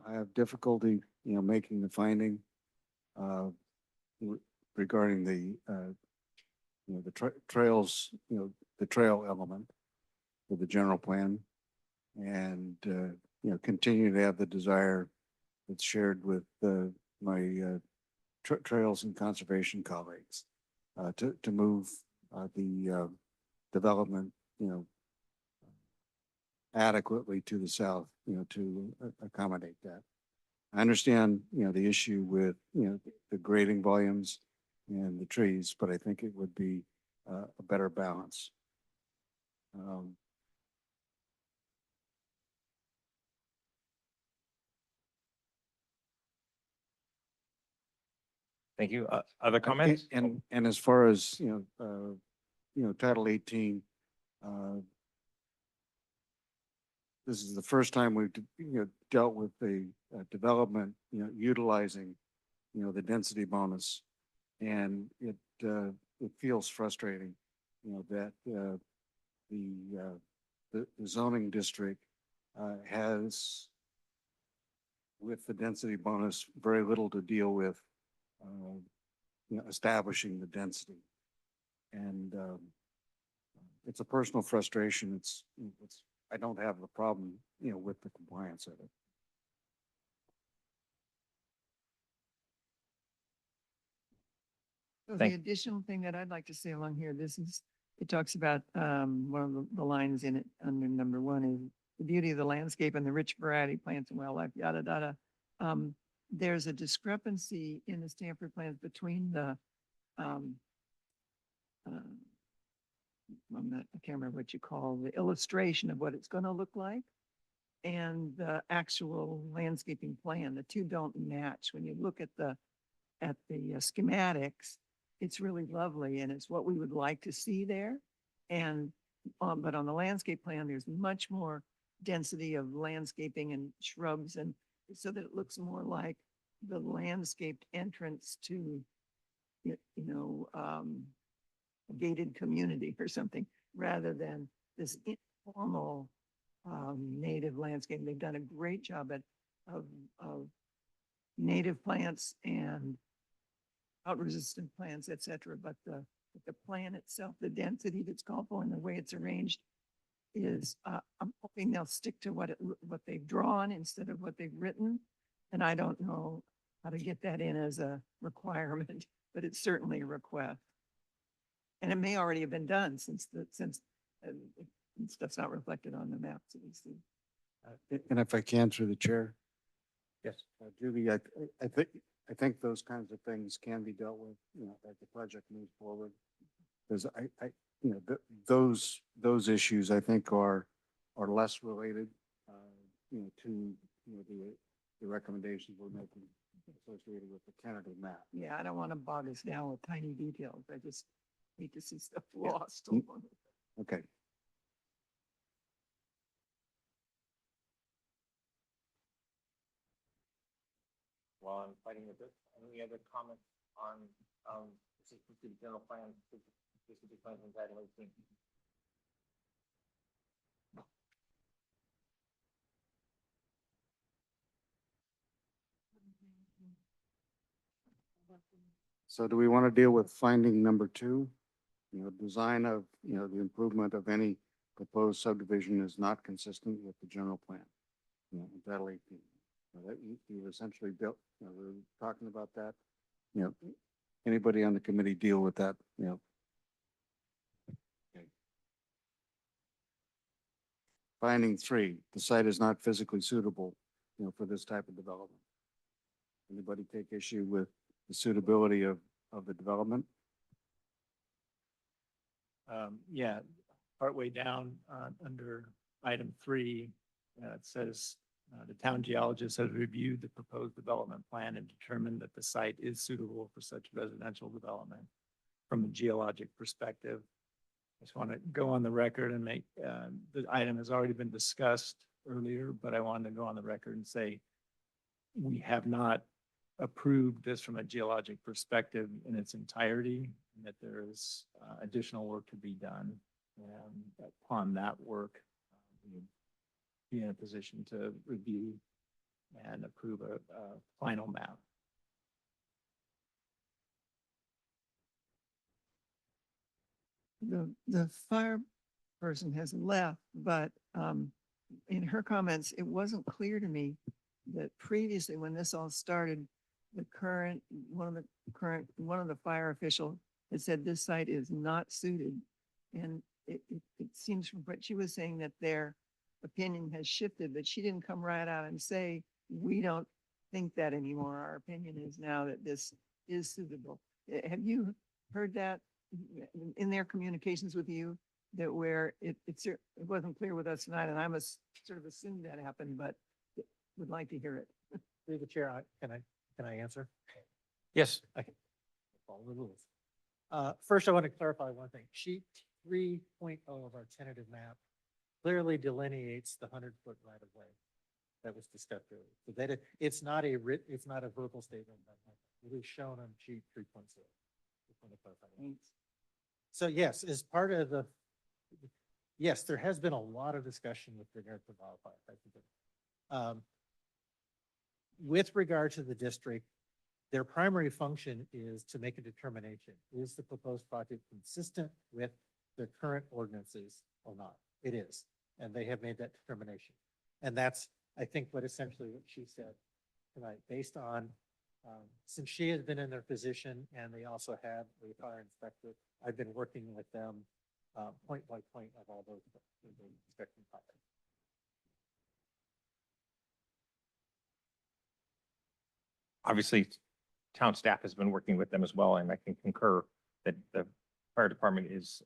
I have difficulty making the finding, regarding the, the trails, the trail element for the general plan. And, continue to have the desire that's shared with, my, trails and conservation colleagues, to move, the, development, adequately to the south, to accommodate that. I understand, the issue with, the grading volumes and the trees, but I think it would be a better balance. Thank you. Other comments? And as far as, Title 18, this is the first time we've, dealt with the development, utilizing, the density bonus. And it feels frustrating, that the zoning district has, with the density bonus, very little to deal with, establishing the density. And it's a personal frustration. I don't have the problem, with the compliance of it. So Thank- the additional thing that I'd like to say along here, it talks about, one of the lines in it under number 1 is the beauty of the landscape and the rich variety of plants and wildlife, yada, yada. There's a discrepancy in the Stanford plans between the, I can't remember what you call the illustration of what it's going to look like and the actual landscaping plan. The two don't match. When you look at the schematics, it's really lovely and it's what we would like to see there. And, but on the landscape plan, there's much more density of landscaping and shrubs, and so that it looks more like the landscaped entrance to, a gated community or something, rather than this informal native landscape. They've done a great job of native plants and drought-resistant plants, et cetera. But the plan itself, the density that's called for and the way it's arranged is, I'm hoping they'll stick to what they've drawn instead of what they've written. And I don't know how to get that in as a requirement, but it's certainly a request. And it may already have been done since stuff's not reflected on the maps that we see. And if I can, through the chair. Yes. Julie, I think those kinds of things can be dealt with, as the project moves forward. Because those issues I think are less related, to, the recommendations we're making associated with the Kennedy map. Yeah, I don't want to bog us down with tiny details. I just hate to see stuff Yeah. lost. Okay. While I'm fighting with it, any other comments on, this is the general plan, this is the plan from Title 18? So do we want to deal with finding number 2? Design of, the improvement of any proposed subdivision is not consistent with the general plan. Title 18. That you essentially built, we're talking about that. Anybody on the committee deal with that, Okay. Finding 3, the site is not physically suitable, for this type of development. Anybody take issue with the suitability of the development? Yeah, partway down, under item 3, it says, the town geologist has reviewed the proposed development plan and determined that the site is suitable for such residential development from a geologic perspective. I just want to go on the record and make, the item has already been discussed earlier, but I wanted to go on the record and say we have not approved this from a geologic perspective in its entirety, and that there is additional work to be done. And upon that work, we would be in a position to review and approve a final map. The fire person has left, but in her comments, it wasn't clear to me that previously, when this all started, one of the fire official had said this site is not suited. And it seems from what she was saying that their opinion has shifted, but she didn't come right out and say, we don't think that anymore. Our opinion is now that this is suitable. Have you heard that in their communications with you, that where it wasn't clear with us tonight, and I must sort of assume that happened, but would like to hear it. Through the chair, can I answer? Yes. I can follow the rules. First, I want to clarify one thing. Sheet 3.0 of our tentative map clearly delineates the 100-foot right of way that was discussed earlier. So that it's not a verbal statement. It is shown on sheet 3.0. Just want to clarify that. So yes, as part of yes, there has been a lot of discussion with regard to wildfire. With regard to the district, their primary function is to make a determination. Is the proposed project consistent with the current ordinances or not? It is, and they have made that determination. And that's, I think, what essentially what she said tonight, based on, since she has been in their position and they also have a fire inspector, I've been working with them point by point of all those inspection topics. Obviously, town staff has been working with them as well, and I can concur that the fire department is,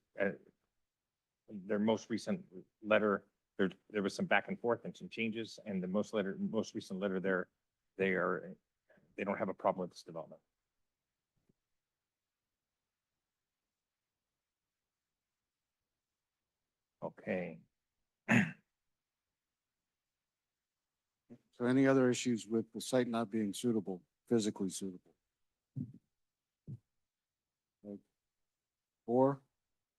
their most recent letter, there was some back and forth and some changes, and the most recent letter they don't have a problem with this development. Okay. So any other issues with the site not being suitable, physically suitable? Like, or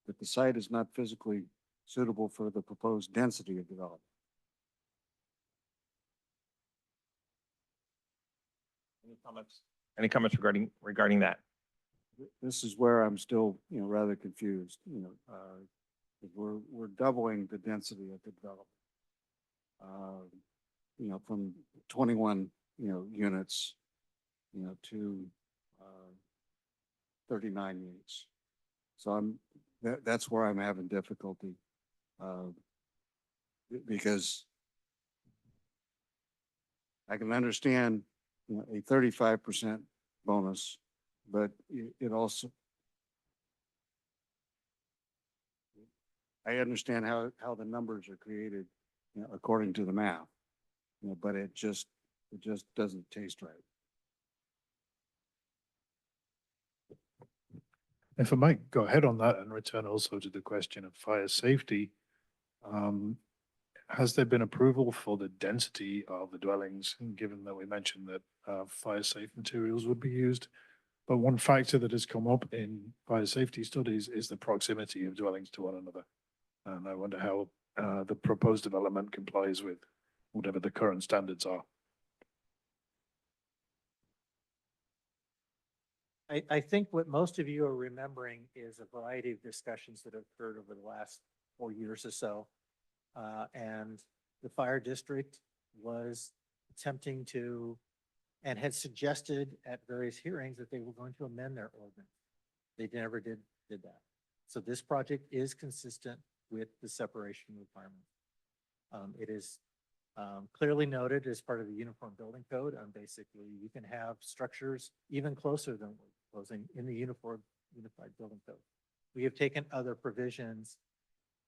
that the site is not physically suitable for the proposed density of development? Any comments regarding that? This is where I'm still, rather confused, we're doubling the density of the development. From 21, units, to 39 units. So that's where I'm having difficulty, because I can understand, a 35% bonus, but it also, I understand how the numbers are created, according to the math, but it just doesn't taste right. If I might go ahead on that and return also to the question of fire safety, has there been approval for the density of the dwellings, given that we mentioned that fire safe materials would be used? But one factor that has come up in fire safety studies is the proximity of dwellings to one another. And I wonder how the proposed development complies with whatever the current standards are. I think what most of you are remembering is a variety of discussions that have occurred over the last 4 years or so. And the fire district was attempting to, and had suggested at various hearings that they were going to amend their ordinance. They never did that. So this project is consistent with the separation requirements. It is clearly noted as part of the Uniform Building Code. Basically, you can have structures even closer than we're proposing in the Unified Building Code. We have taken other provisions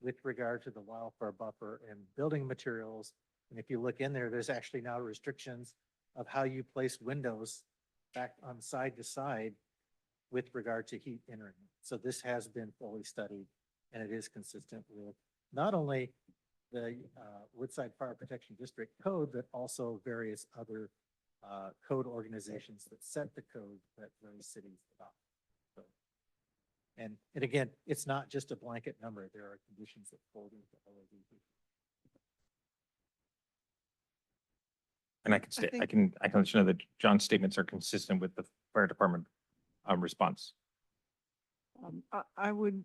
with regard to the wildfire buffer and building materials. And if you look in there, there's actually now restrictions of how you place windows back on side to side with regard to heat entering. So this has been fully studied, and it is consistent with not only the Woodside Fire Protection District Code, but also various other code organizations that set the code that various cities adopt. So, and again, it's not just a blanket number. There are conditions that fold into all of these. And I can say, I can let you know that John's statements are consistent with the fire department response. I would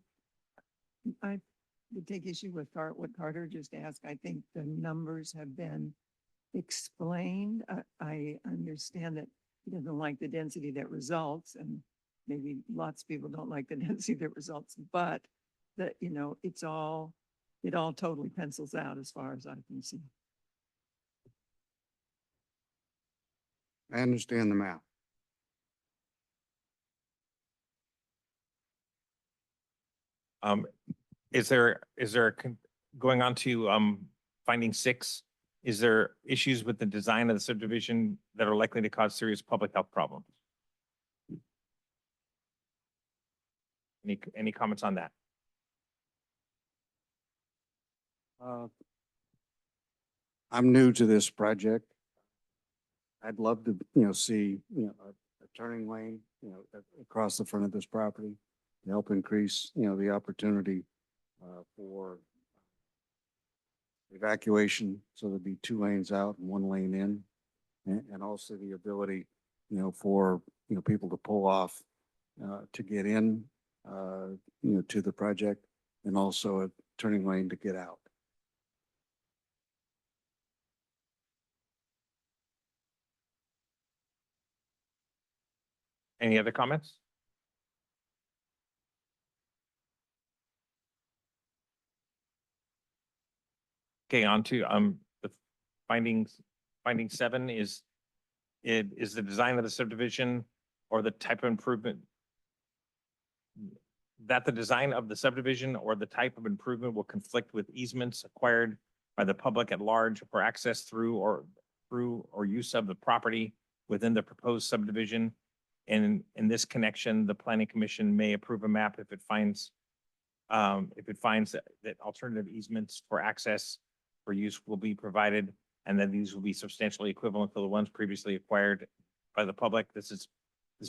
take issue with what Carter just asked. I think the numbers have been explained. I understand that he doesn't like the density that results, and maybe lots of people don't like the density that results, but that, you know, it all totally pencils out as far as I can see. I understand the map. Is there, going on to, finding 6, is there issues with the design of the subdivision that are likely to cause serious public health problems? Any comments on that? I'm new to this project. I'd love to, see, a turning lane, across the front of this property to help increase, the opportunity for evacuation. So there'd be 2 lanes out and 1 lane in, and also the ability, for, people to pull off to get in, to the project, and also a turning lane to get out. Any other comments? Okay, on to the findings. Finding 7 is the design of the subdivision or the type of improvement that the design of the subdivision or the type of improvement will conflict with easements acquired by the public at large for access through or use of the property within the proposed subdivision. And in this connection, the planning commission may approve a map if it finds that alternative easements for access for use will be provided, and that these will be substantially equivalent to the ones previously acquired by the public. This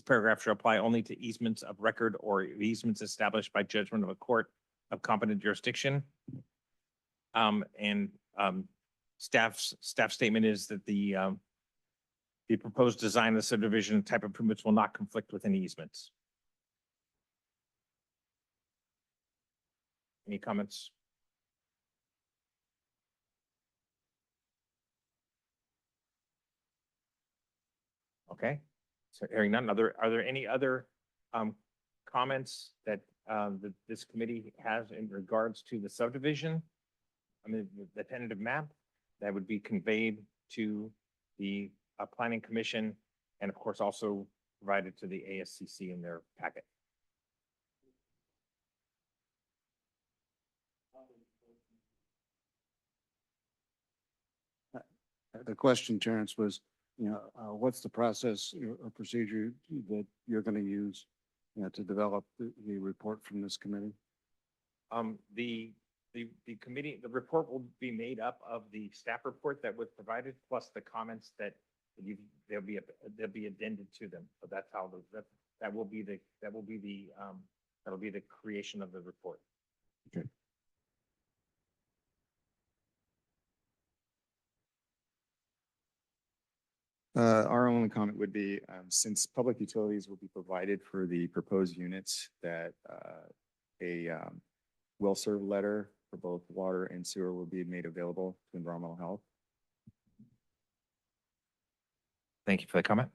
paragraph should apply only to easements of record or easements established by judgment of a court of competent jurisdiction. Staff's statement is that the proposed design of the subdivision type improvements will not conflict with any easements. Any comments? Okay, so hearing none, are there any other comments that this committee has in regards to the subdivision? I mean, the tentative map that would be conveyed to the planning commission, and of course also provided to the ASCC in their packet. The question, Terrence, was, what's the process or procedure that you're going to use, to develop the report from this committee? The committee, the report will be made up of the staff report that was provided, plus the comments that they'll be addended to them. So that's how that'll be the creation of the report. Okay. Our only comment would be, since public utilities will be provided for the proposed units, that a will serve letter for both water and sewer will be made available to environmental health. Thank you for the comment.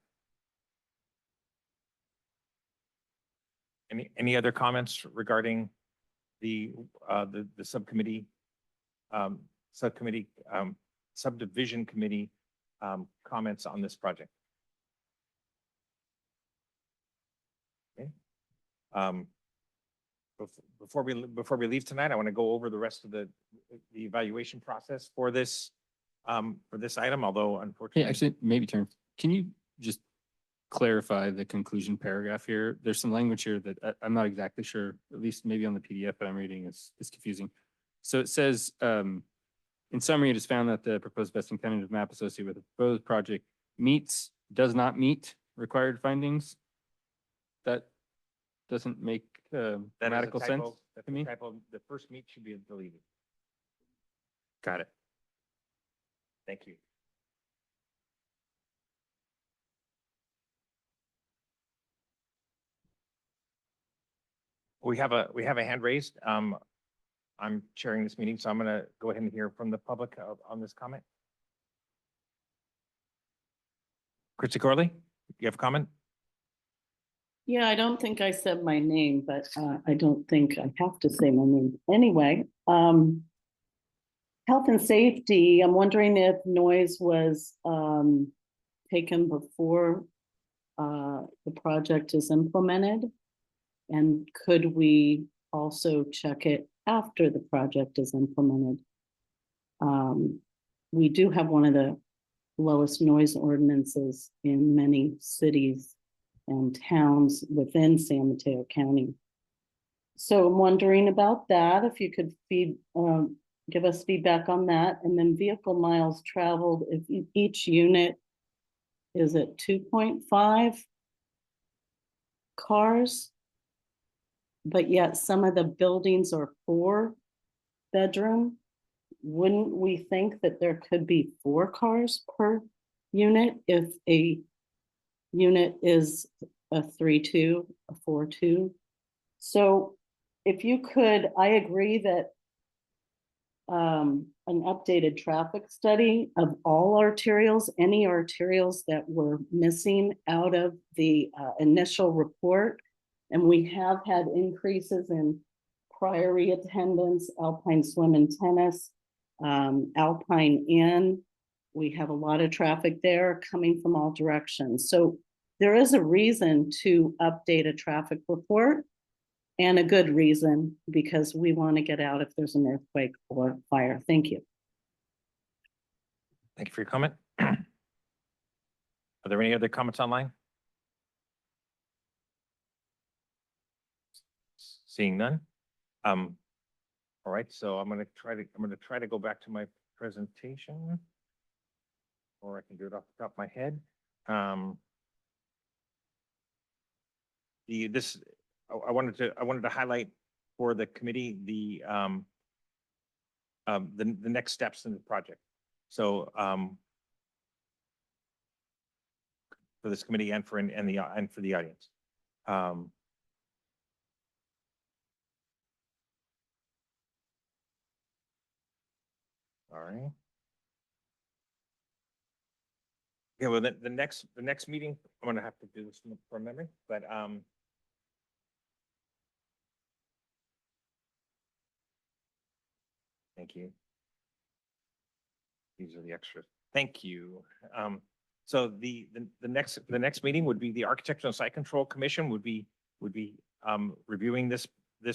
Any other comments regarding the subcommittee, subdivision committee comments on this project? Okay. Before we leave tonight, I want to go over the rest of the evaluation process for this item, although unfortunately. Hey, actually, maybe can you just clarify the conclusion paragraph here? There's some language here that I'm not exactly sure, at least maybe on the PDF that I'm reading is confusing. So it says, in summary, it is found that the proposed best and tentative map associated with the proposed project does not meet required findings. That doesn't make grammatical sense to me. The first meet should be deleted. Got it. Thank you. We have a hand raised. I'm chairing this meeting, so I'm gonna go ahead and hear from the public on this comment. Christy Corley, you have a comment? Yeah, I don't think I said my name, but I don't think I have to say my name. Anyway, health and safety, I'm wondering if noise was taken before the project is implemented? And could we also check it after the project is implemented? We do have one of the lowest noise ordinances in many cities and towns within San Mateo County. So I'm wondering about that, if you could give us feedback on that, and then vehicle miles traveled, if each unit is at 2.5 cars, but yet some of the buildings are 4-bedroom. Wouldn't we think that there could be 4 cars per unit if a unit is a 3-2, a 4-2? So if you could, I agree that an updated traffic study of all arterials, any arterials that were missing out of the initial report. And we have had increases in priory attendance, Alpine Swim and Tennis, Alpine Inn. We have a lot of traffic there coming from all directions. So there is a reason to update a traffic report, and a good reason, because we want to get out if there's an earthquake or fire. Thank you. Thank you for your comment. Are there any other comments online? Seeing none. All right, so I'm gonna try to go back to my presentation, or I can do it off the top of my head. I wanted to highlight for the committee the next steps in the project. So for this committee and for the audience. All right. Yeah, well, the next meeting, I'm gonna have to do this from memory, but thank you. These are the extras. Thank you. So the next meeting would be the Architectural Site Control Commission would be reviewing this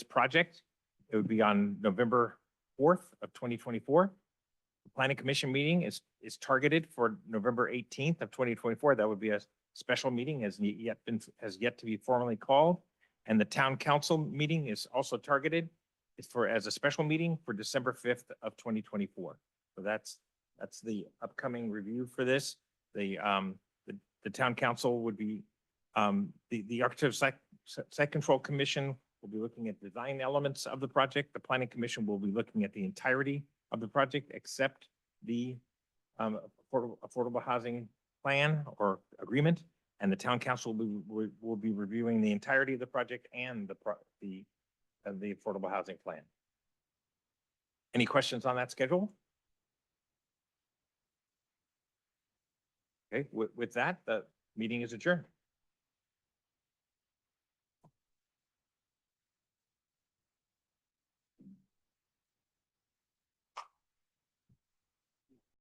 project. It would be on November 4th of 2024. The Planning Commission meeting is targeted for November 18th of 2024. That would be a special meeting has yet to be formally called. And the Town Council meeting is also targeted as a special meeting for December 5th of 2024. So that's the upcoming review for this. The Town Council would be the Architectural Site Control Commission will be looking at design elements of the project. The Planning Commission will be looking at the entirety of the project except the affordable housing plan or agreement, and the Town Council will be reviewing the entirety of the project and the affordable housing plan. Any questions on that schedule? Okay, with that, the meeting is adjourned.